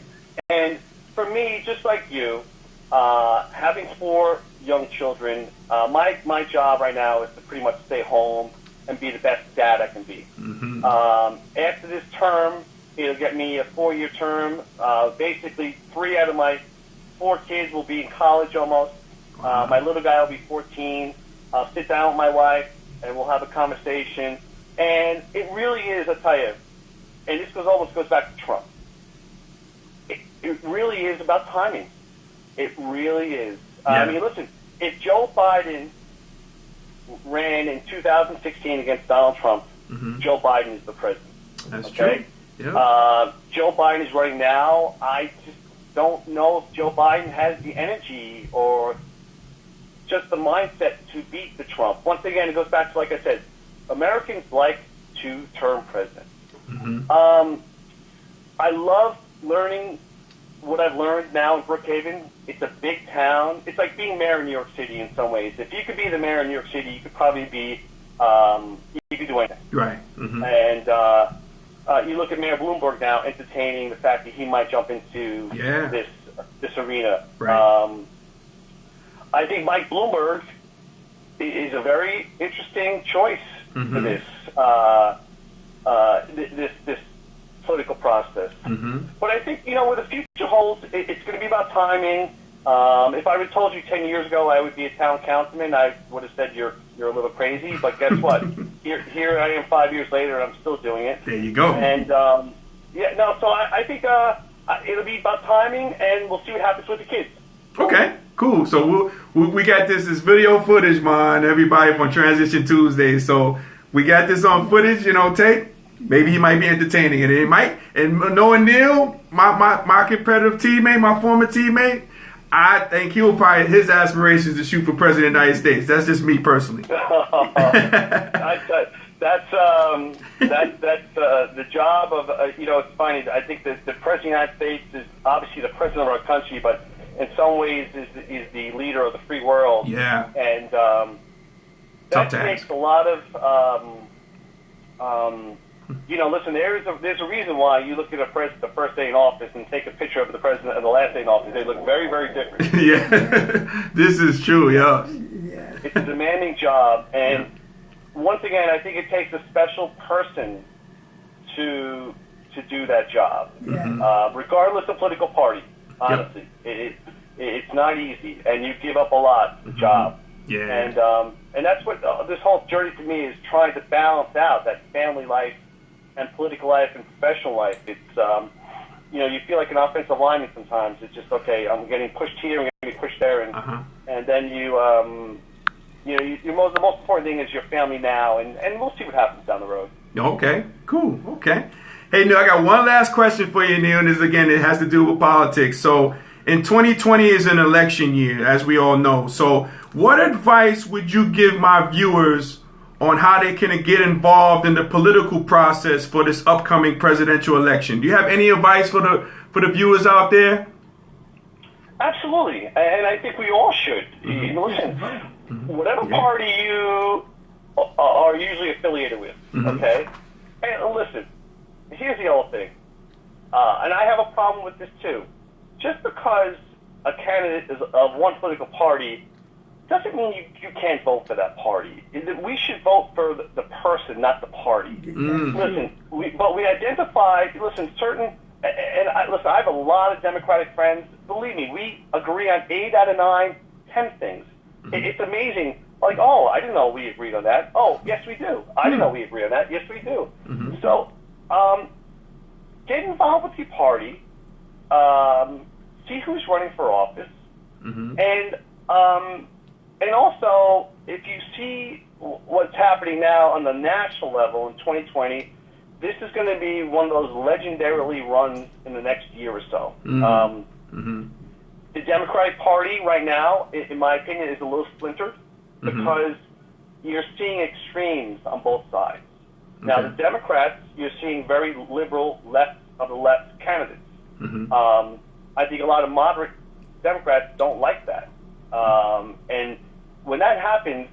And for me, just like you, having 4 young children, my job right now is to pretty much stay home and be the best dad I can be. After this term, it'll get me a 4-year term. Basically, 3 out of my 4 kids will be in college almost. My little guy will be 14. I'll sit down with my wife, and we'll have a conversation. And it really is, I'll tell you, and this almost goes back to Trump. It really is about timing. It really is. Yeah. I mean, listen, if Joe Biden ran in 2016 against Donald Trump, Joe Biden is the president. That's true. Yeah. Joe Biden is running now. I just don't know if Joe Biden has the energy or just the mindset to beat the Trump. Once again, it goes back to, like I said, Americans like 2-term presidents. I love learning what I've learned now in Brookhaven. It's a big town. It's like being mayor in New York City in some ways. If you could be the mayor in New York City, you could probably be, you could do anything. Right. And look at Mayor Bloomberg now entertaining the fact that he might jump into this arena. Right. I think Mike Bloomberg is a very interesting choice for this this political process. But I think, where the future holds, it's going to be about timing. If I would have told you 10 years ago I would be a town councilman, I would have said you're a little crazy. But guess what? Here I am 5 years later, and I'm still doing it. There you go. And so I think it'll be about timing, and we'll see what happens with the kids. Okay, cool. So we got this video footage, man, everybody, from Transition Tuesday. So we got this on footage, tape. Maybe he might be entertaining it. It might. And knowing Neil, my competitive teammate, my former teammate, I think he'll probably, his aspirations to shoot for president of the United States. That's just me personally. That's the job of, it's funny. I think that the president of the United States is obviously the president of our country, but in some ways is the leader of the free world. Yeah. And that takes a lot of, listen, there's a reason why you look at the first day in office and take a picture of the president and the last day in office. They look very, very different. Yeah, this is true, yeah. It's a demanding job, and once again, I think it takes a special person to do that job, regardless of political party. Honestly, it's not easy, and you give up a lot for the job. Yeah, and that's what this whole journey for me is, trying to balance out that family life and political life and professional life. It's you feel like an offensive lineman sometimes. It's just, okay, I'm getting pushed here, I'm getting pushed there, and then the most important thing is your family now, and we'll see what happens down the road. Okay, cool. Okay. Hey, Neil, I got one last question for you, Neil, and this, again, it has to do with politics. So in 2020 is an election year, as we all know. So what advice would you give my viewers on how they can get involved in the political process for this upcoming presidential election? Do you have any advice for the viewers out there? Absolutely, and I think we all should. Listen, whatever party you are usually affiliated with, okay? And listen, here's the old thing, and I have a problem with this too. Just because a candidate is of one political party doesn't mean you can't vote for that party. We should vote for the person, not the party. Listen, we identify, certain, listen, I have a lot of Democratic friends. Believe me, we agree on 8 out of 9, 10 things. It's amazing. Like, oh, I didn't know we agreed on that. Oh, yes, we do. I didn't know we agreed on that. Yes, we do. So, get involved with your party. See who's running for office, and also, if you see what's happening now on the national level in 2020, this is going to be one of those legendarily runs in the next year or so. The Democratic Party right now, in my opinion, is a little splintered because you're seeing extremes on both sides. Now, the Democrats, you're seeing very liberal, left of the left candidates. I think a lot of moderate Democrats don't like that. And when that happens,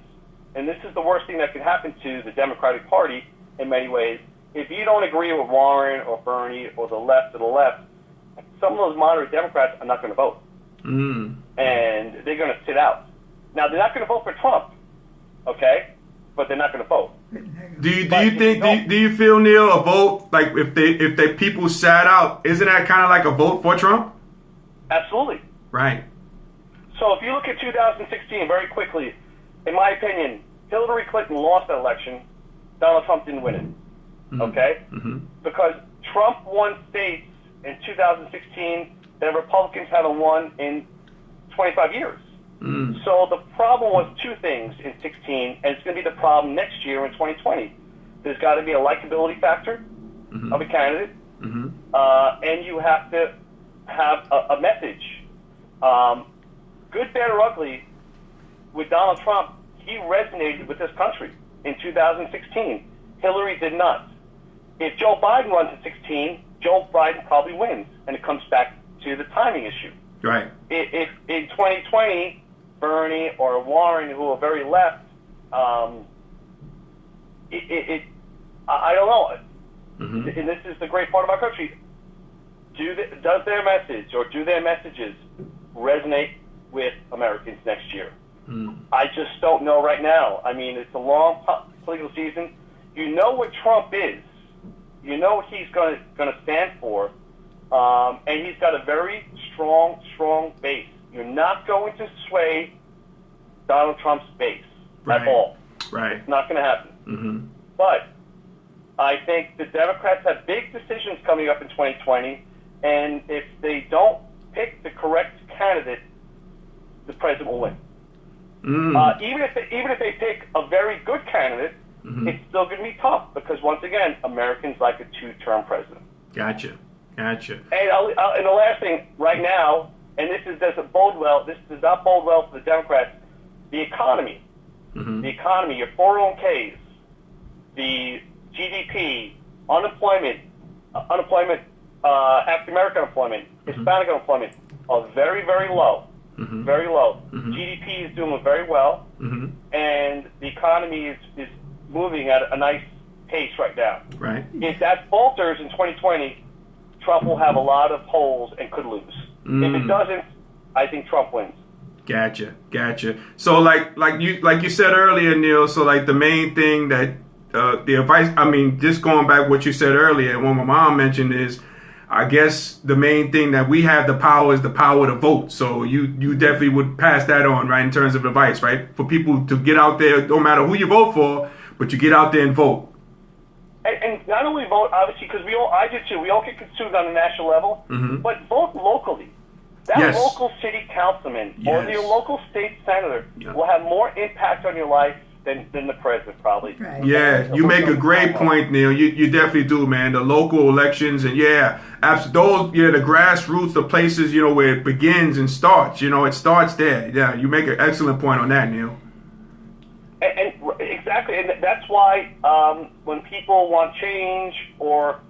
and this is the worst thing that can happen to the Democratic Party in many ways, if you don't agree with Warren or Bernie or the left of the left, some of those moderate Democrats are not going to vote. And they're going to sit out. Now, they're not going to vote for Trump, okay? But they're not going to vote. Do you feel, Neil, a vote, like if they people sat out, isn't that kind of like a vote for Trump? Absolutely. Right. So if you look at 2016 very quickly, in my opinion, Hillary Clinton lost that election. Donald Trump didn't win it. Okay? Because Trump won states in 2016 that Republicans haven't won in 25 years. So the problem was two things in 16, and it's going to be the problem next year in 2020. There's got to be a likability factor of a candidate, and you have to have a message. Good, bad, or ugly, with Donald Trump, he resonated with this country in 2016. Hillary did not. If Joe Biden runs in 16, Joe Biden probably wins, and it comes back to the timing issue. Right. If in 2020, Bernie or Warren, who are very left, I don't know. and this is the great part of our country, does their message or do their messages resonate with Americans next year? I just don't know right now. I mean, it's a long political season. You know what Trump is. You know what he's going to stand for. And he's got a very strong base. You're not going to sway Donald Trump's base at all. Right. It's not going to happen. But I think the Democrats have big decisions coming up in 2020, and if they don't pick the correct candidate, the president will win. Even if they pick a very good candidate, it's still going to be tough because, once again, Americans like a two-term president. Gotcha. And the last thing right now, and this doesn't bode well. This does not bode well for the Democrats. The economy, your 401ks, the GDP, unemployment, African American unemployment, Hispanic unemployment are very, very low. Very low. GDP is doing very well, and the economy is moving at a nice pace right now. Right. If that falters in 2020, Trump will have a lot of holes and could lose. If it doesn't, I think Trump wins. Gotcha. So like you said earlier, Neil. So like the main thing that the advice. I mean, just going back what you said earlier, and what my mom mentioned is, I guess the main thing that we have the power is the power to vote. So you definitely would pass that on, right, in terms of advice, right, for people to get out there, no matter who you vote for, but you get out there and vote. And not only vote, obviously, because I do too. We all get consumed on the national level, but vote locally. That local city councilman or your local state senator will have more impact on your life than the president, probably. Right. Yeah, you make a great point, Neil. You definitely do, man. The local elections and the grassroots, the places, where it begins and starts. It starts there. Yeah, you make an excellent point on that, Neil. And exactly, and that's why when people want change or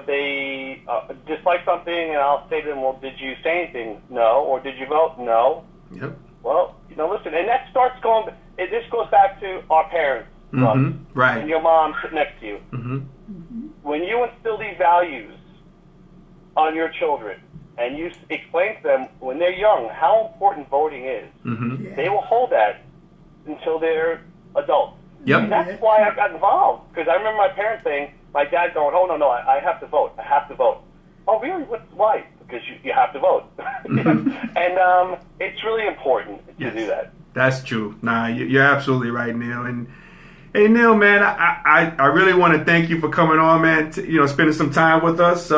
they dislike something, and I'll say to them, well, did you say anything? No. Or did you vote? No. Yep. Well, listen, and that starts going. This goes back to our parents, right? And your mom sitting next to you. When you instill these values on your children, and you explain to them when they're young how important voting is, they will hold that until they're adults. Yep. And that's why I got involved, because I remember my parents saying, my dad going, "Oh no, I have to vote. I have to vote." Oh really? Why? Because you have to vote. And it's really important to do that. That's true. Nah, you're absolutely right, Neil. And hey, Neil, man, I really want to thank you for coming on, man. Spending some time with us,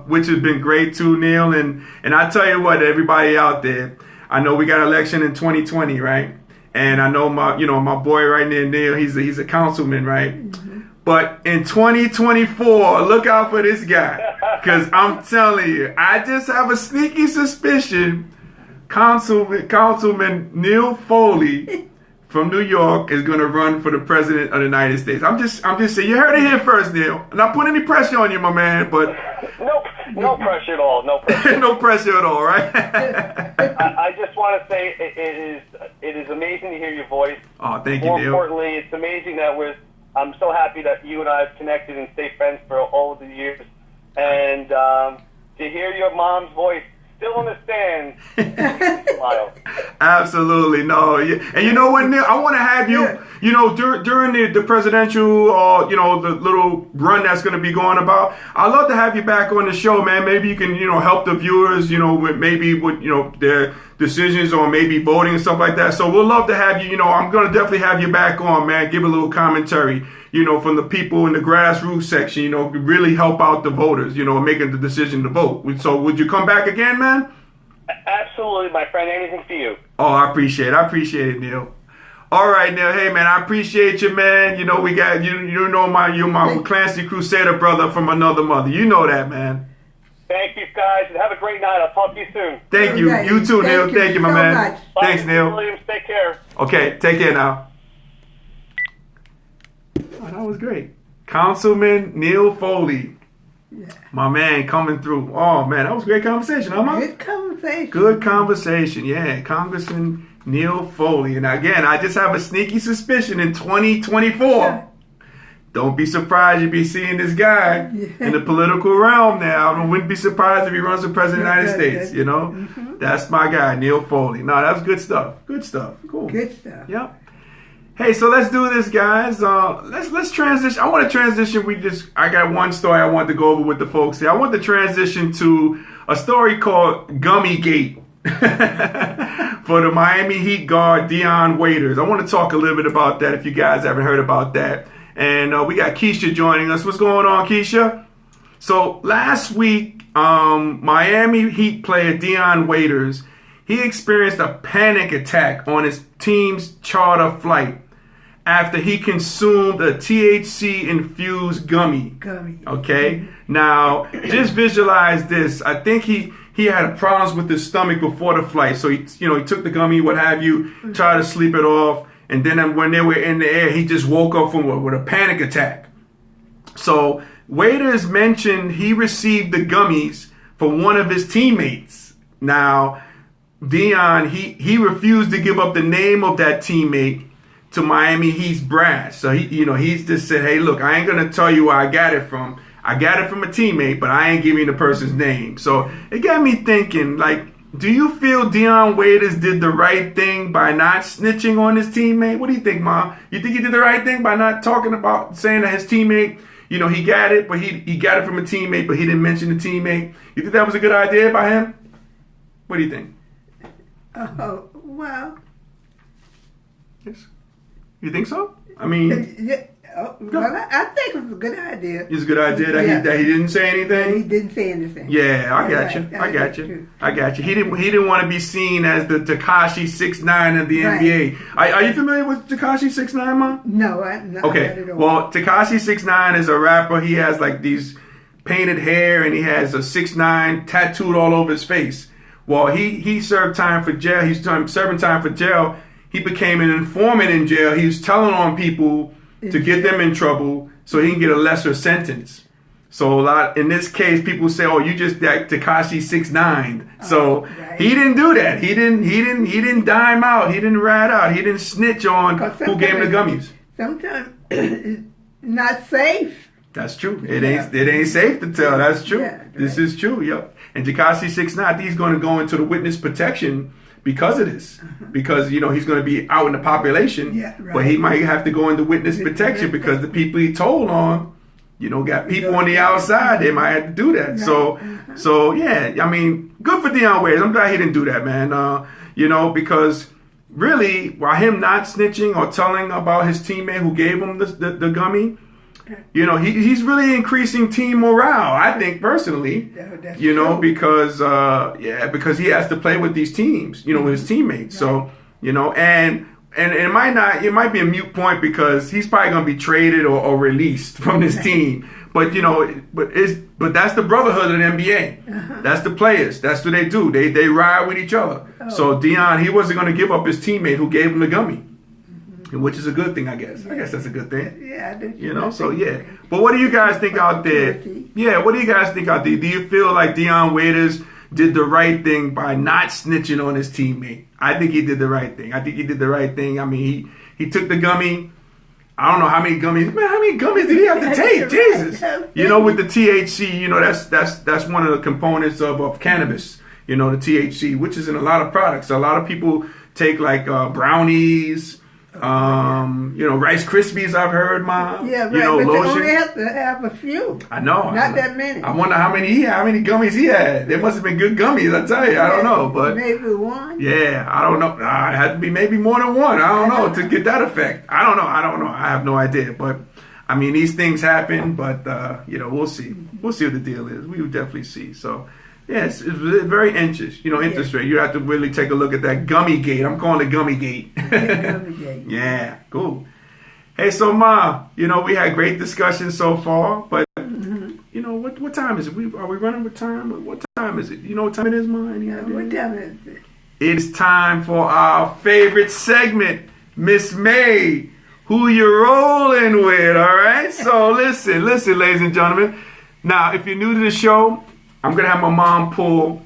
which has been great too, Neil. And I tell you what, everybody out there, I know we got an election in 2020, right? And I know my boy right there, Neil. He's a councilman, right? But in 2024, look out for this guy, because I'm telling you, I just have a sneaky suspicion Councilman Neil Foley from New York is going to run for the president of the United States. I'm just saying, you heard it here first, Neil. I'm not putting any pressure on you, my man, but no pressure at all. No pressure. No pressure at all, right? I just want to say it is amazing to hear your voice. Oh, thank you, Neil. More Neil. importantly, it's amazing that I'm so happy that you and I have connected and stayed friends for all the years, and to hear your mom's voice still in the stands. Smile. Absolutely, no. And you know what, Neil? I want to have you, during the presidential, the little run that's going to be going about. I'd love to have you back on the show, man. Maybe you can, help the viewers, with their decisions on maybe voting and stuff like that. So we'll love to have you. I'm going to definitely have you back on, man. Give a little commentary, from the people in the grassroots section, really help out the voters, making the decision to vote. So would you come back again, man? Absolutely, my friend. Anything for you. Oh, I appreciate it, Neil. All right, Neil. Hey, man, I appreciate you, man. We got you're my McClancy Crusader brother from another mother. You know that, man. Thank you, guys, and have a great night. I'll talk to you soon. Thank you. Okay. You too, Neil. Thank you, my man. Much. Thanks, Bye, Neil. Williams, take care. Okay, take care now. Oh, that was great. Councilman Neil Foley. Yeah. My man coming through. Oh, man, that was a great conversation, huh, Mom? Good conversation. Good conversation, yeah. Congressman Neil Foley. And again, I just have a sneaky suspicion in 2024, don't be surprised you'd be seeing this guy in the political realm now. I wouldn't be surprised if he runs for president of the United States, you know? That's my guy, Neil Foley. No, that's good stuff. Good stuff. Cool. Good stuff. Yep. Hey, so let's do this, guys. Let's transition. I want to transition. I got one story I want to go over with the folks here. I want to transition to a story called Gummiegate for the Miami Heat guard Dion Waiters. I want to talk a little bit about that if you guys haven't heard about that. And we got Keisha joining us. What's going on, Keisha? So last week, Miami Heat player Dion Waiters, he experienced a panic attack on his team's charter flight after he consumed a THC-infused gummy. Okay? Now, just visualize this. I think he had problems with his stomach before the flight. So, he took the gummy, what have you, tried to sleep it off. And then when they were in the air, he just woke up with a panic attack. So, Waiters mentioned he received the gummies from one of his teammates. Now, Dion, he refused to give up the name of that teammate to Miami Heat's brass. So he's just said, hey, look, I ain't gonna tell you where I got it from. I got it from a teammate, but I ain't giving the person's name. So it got me thinking, like, do you feel Dion Waiters did the right thing by not snitching on his teammate? What do you think, Mom? You think he did the right thing by not saying that his teammate, he got it, but he got it from a teammate, but he didn't mention the teammate? You think that was a good idea by him? What do you think? Oh, well. Yes. You think so? I mean, I think it was a good idea. It's a good idea that he didn't say anything. He didn't say anything. Yeah, I got you. He didn't want to be seen as the Tekashi 6ix9ine of the NBA. Are you familiar with Tekashi 6ix9ine, Mom? No, I'm not. Okay. Not at all. Well, Tekashi 6ix9ine is a rapper. He has like these painted hair and he has a 6ix9ine tattooed all over his face. Well, he served time for jail. He's serving time for jail. He became an informant in jail. He was telling on people to get them in trouble so he can get a lesser sentence. So in this case, people say, "Oh, you just that Tekashi 6ix9ine." So he didn't do that. He didn't dime out. He didn't rat out. He didn't snitch on who gave him the gummies. Sometimes it's not safe. That's true. It ain't safe to tell. That's true. Yeah, this is true. Yep. And Tekashi 6ix9ine, he's going to go into the witness protection because of this. Because he's going to be out in the population, but he might have to go into witness protection because the people he told on, got people on the outside. They might have to do that. So yeah. I mean, good for Dion Waiters. I'm glad he didn't do that, man. Because really, while him not snitching or telling about his teammate who gave him the gummy. He's really increasing team morale, I think, personally. Because he has to play with these teams, with his teammates. So, and it might be a moot point because he's probably going to be traded or released from this team. But but that's the brotherhood of the NBA. That's the players. That's what they do. They ride with each other. So Dion, he wasn't going to give up his teammate who gave him the gummy. Which is a good thing, I guess. I guess that's a good thing. Yeah. So yeah. But what do you guys think out there? Yeah, what do you guys think out there? Do you feel like Dion Waiters did the right thing by not snitching on his teammate? I think he did the right thing. I mean, he took the gummy. I don't know how many gummies. Man, how many gummies did he have to take? Jesus. With the THC, that's one of the components of cannabis. The THC, which is in a lot of products. A lot of people take like brownies. Rice Krispies, I've heard, Mom. Yeah, right. But lotion. You only have to have a few. I know. Not that many. I wonder how many gummies he had. There must have been good gummies, I tell you. I don't know, but maybe one. Yeah, I don't know. It had to be maybe more than one. I don't know to get that effect. I don't know. I have no idea. But I mean, these things happen. But we'll see. We'll see what the deal is. We will definitely see. So. Yes, it's very interest rate. You have to really take a look at that Gummiegate. I'm calling it Gummiegate. Gummiegate. Yeah, cool. Hey, so Ma, we had great discussion so far, but what time is it? Are we running with time? What time is it? You know what time it is, Ma? What time is it? It's time for our favorite segment, Miss May. Who you rolling with? All right. So listen, ladies and gentlemen. Now, if you're new to the show. I'm going to have my mom pull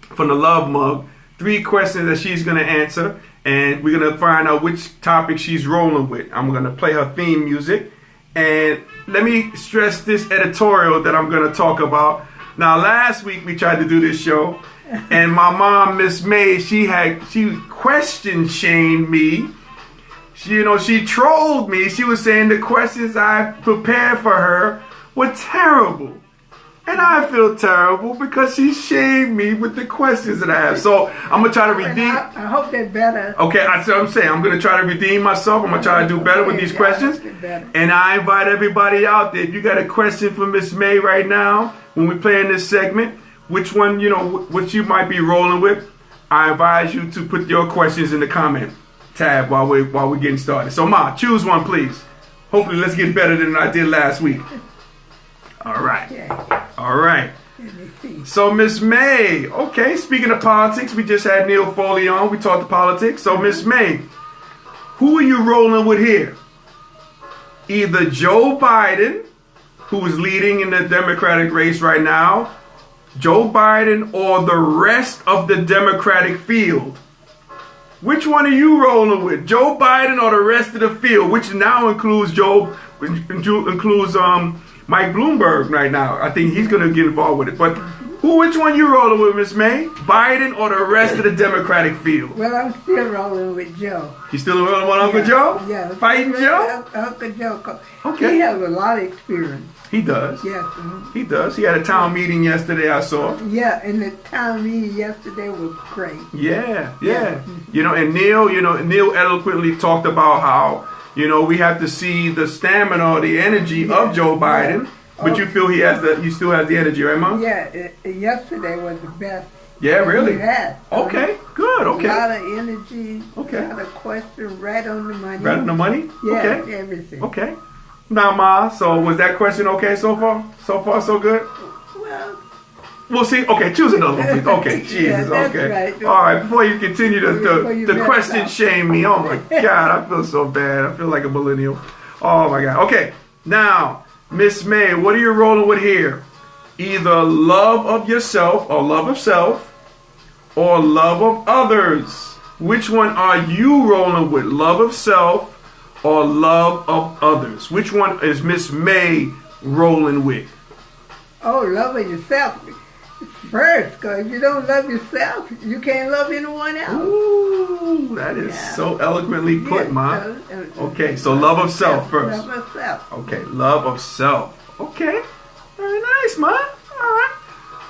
from the Love Mug 3 questions that she's going to answer, and we're going to find out which topic she's rolling with. I'm going to play her theme music, And let me stress this editorial that I'm going to talk about. Now, last week we tried to do this show, and my mom, Miss May, she question shamed me. She trolled me. She was saying the questions I prepared for her were terrible. And I feel terrible because she shamed me with the questions that I have. So I'm going to try to redeem. I hope they're better. Okay, that's what I'm saying. I'm going to try to redeem myself. I'm going to try to do better with these questions. And I invite everybody out there, if you got a question for Miss May right now, when we play in this segment, which one, which you might be rolling with, I advise you to put your questions in the comment tab while we're getting started. So, Ma, choose one, please. Hopefully, let's get better than I did last week. All right. All right. So, Miss May, okay, speaking of politics, we just had Neil Foley on. We talked politics. So, Miss May, who are you rolling with here? Either Joe Biden, who is leading in the Democratic race right now, Joe Biden, or the rest of the Democratic field. Which one are you rolling with? Joe Biden or the rest of the field, which now includes Mike Bloomberg right now. I think he's going to get involved with it. But which one you rolling with, Miss May? Biden or the rest of the Democratic field? Well, I'm still rolling with Joe. You still rolling with Uncle Joe? Yeah. Fighting Joe? Uncle Joe. Okay. He has a lot of experience. He does. Yes. He does. He had a town meeting yesterday, I saw. Yeah, and the town meeting yesterday was great. Yeah. And Neil eloquently talked about how, we have to see the stamina or the energy of Joe Biden. Yeah. But you feel he still has the energy, right, Mom? Yeah, yesterday was the best. Yeah, really? He had. Okay, good, okay. A lot of energy. Okay. A lot of questions right on the money. Right on the money? Yeah, okay. Everything. Okay. Now, Ma, so was that question okay so far? So far, so good? Well, we'll see. Okay, choose another one, please. Okay, Jesus, yeah, that's okay. Right. All right, before you continue the question shame me. Oh, my God, I feel so bad. I feel like a millennial. Oh, my God. Okay, now, Miss May, what are you rolling with here? Either love of yourself or love of self or love of others. Which one are you rolling with? Love of self or love of others? Which one is Miss May rolling with? Oh, love of yourself first, because if you don't love yourself, you can't love anyone else. Ooh, that is so eloquently put, Ma. Okay, so love of self first. Love of self. Okay, love of self. Okay, very nice, Ma. All right.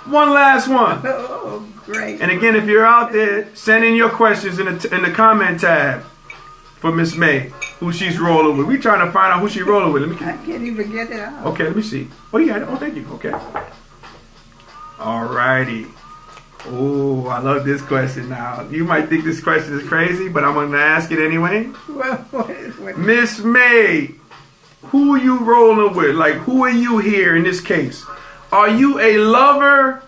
One last one. Oh, great. And again, if you're out there, send in your questions in the comment tab for Miss May, who she's rolling with. We're trying to find out who she's rolling with. I can't even get it out. Okay, let me see. Oh, you got it. Oh, thank you. Okay. All righty. Oh, I love this question now. You might think this question is crazy, but I'm going to ask it anyway. What? Miss May, who are you rolling with? Like, who are you here in this case? Are you a lover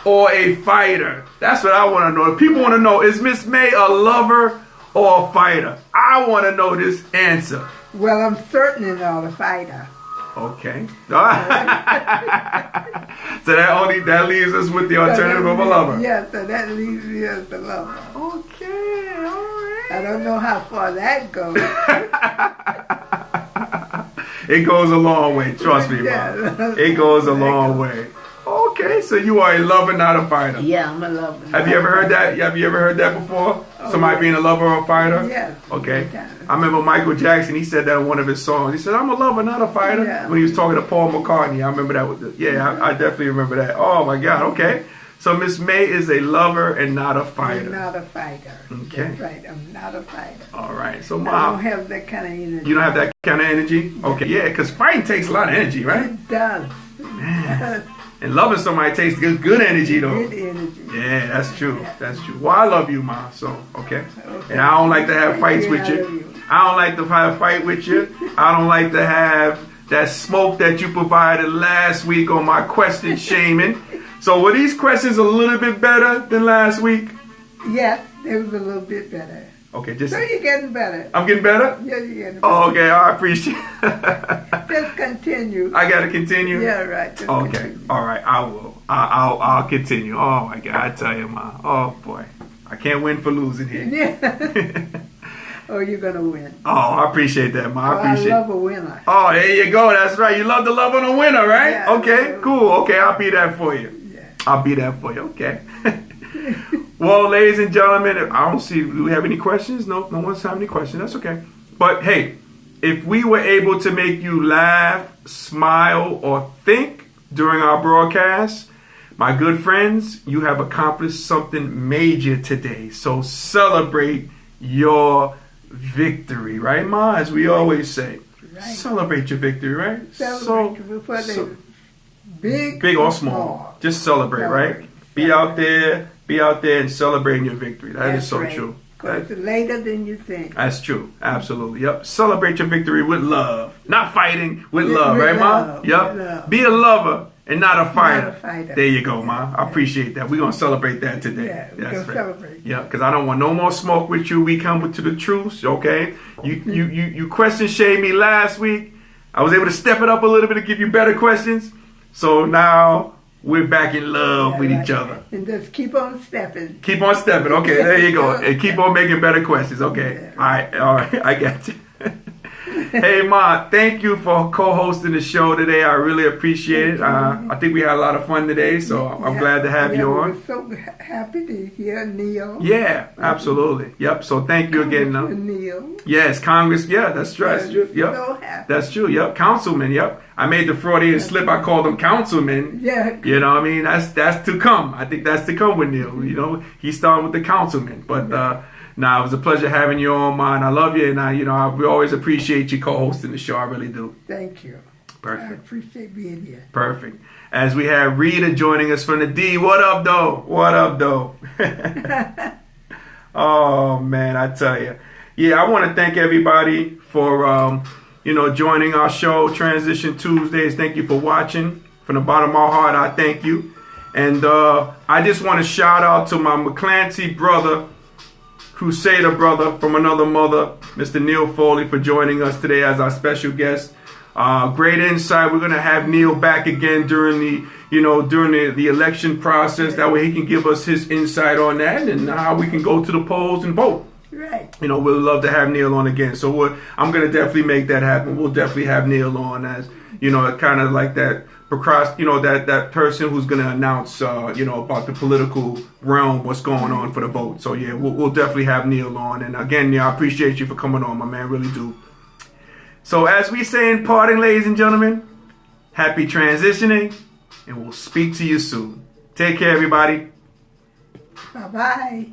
or a fighter? That's what I want to know. People want to know, is Miss May a lover or a fighter? I want to know this answer. Well, I'm certainly not a fighter. Okay. So that leaves us with the alternative of a lover. Yeah, so that leaves me as a lover. Okay, all right. I don't know how far that goes. It goes a long way, trust me, Mom. It goes a long way. Okay, so you are a lover, not a fighter. Yeah, I'm a lover. Have you ever heard that? Have you ever heard that before? Somebody being a lover or a fighter? Yes. Okay. I remember Michael Jackson, he said that in one of his songs. He said, I'm a lover, not a fighter. Yeah. When he was talking to Paul McCartney. I remember that. I definitely remember that. Oh, my God. Okay. So Miss May is a lover and not a fighter. I'm not a fighter. Okay. That's right. I'm not a fighter. All right. So, Mom. I don't have that kind of energy. You don't have that kind of energy? Okay. Yeah, because fighting takes a lot of energy, right? It does. Man. And loving somebody takes good energy, though. Good energy. Yeah, that's true. That's true. Well, I love you, Ma. So, okay. And I don't like to have fights with you. I don't like to have a fight with you. I don't like to have that smoke that you provided last week on my question shaming. So were these questions a little bit better than last week? Yes, they was a little bit better. Okay, so you're getting better. I'm getting better? Yeah, you're getting better. Oh, okay, I appreciate it. Just continue. I gotta continue? Yeah, right. Okay, continue. All right, I will. I'll continue. Oh my God, I tell you, Ma. Oh boy, I can't win for losing here. Yeah. or you're going to win. Oh, I appreciate that, Ma. I appreciate I love a winner. Oh, there you go. That's right. You love to love on a winner, right? Yeah, okay, cool. Okay, I'll be that for you. Yeah. I'll be that for you. Okay. Well, ladies and gentlemen, I don't see, do we have any questions? No one's having any questions. That's okay. But hey, if we were able to make you laugh, smile, or think during our broadcast, my good friends, you have accomplished something major today. So celebrate your victory, right, Ma? As we always say. Right. Celebrate your victory, right? Celebrate whether big or small. Just celebrate, right? Be out there and celebrating your victory. That's so right. True. Because it's later than you think. That's true. Absolutely. Yep. Celebrate your victory with love. Not fighting, with love, right, Ma? Yep. Be a lover and not a fighter. Not a fighter. There you go, Ma. I appreciate that. We're going to celebrate that today. Yeah, we're going to celebrate. Yeah, because I don't want no more smoke with you. We come to the truth, okay? You question shade me last week. I was able to step it up a little bit to give you better questions. So now we're back in love with each other. And just keep on stepping. Keep on stepping. Okay, there you go. And keep on making better questions. Okay. Yeah. All right. I got you. Hey, Ma, thank you for co-hosting the show today. I really appreciate it. I think we had a lot of fun today, so I'm glad to have you on. We're so happy to hear Neil. Yeah, absolutely. Yep. So thank you again. Neil. Yes, Congress. Yeah, that's true. That's true. Yep. So happy. That's true. Yep. Councilman. Yep. I made the Freudian slip. I called him Councilman. Yeah. You know what I mean? That's to come. I think that's to come with Neil. You know, he's starting with the Councilman. But nah, it was a pleasure having you on, man. I love you, and we always appreciate you co-hosting the show. I really do. Thank you. Perfect. I appreciate being here. Perfect. As we have Rita joining us from the D. What up, though? What up, though? Oh, man, I tell you. Yeah, I want to thank everybody for, joining our show, Transition Tuesdays. Thank you for watching. From the bottom of my heart, I thank you. And I just want to shout out to my McClancy brother, Crusader brother from another mother, Mr. Neil Foley, for joining us today as our special guest. Great insight. We're going to have Neil back again during the election process. That way he can give us his insight on that and how we can go to the polls and vote. Right. We'd love to have Neil on again. So I'm going to definitely make that happen. We'll definitely have Neil on as, kind of like that that person who's going to announce, about the political realm, what's going on for the vote. So, yeah, we'll definitely have Neil on. And, again, I appreciate you for coming on, my man, really do. So, as we say in parting, ladies and gentlemen, happy transitioning, and we'll speak to you soon. Take care, everybody. Bye-bye.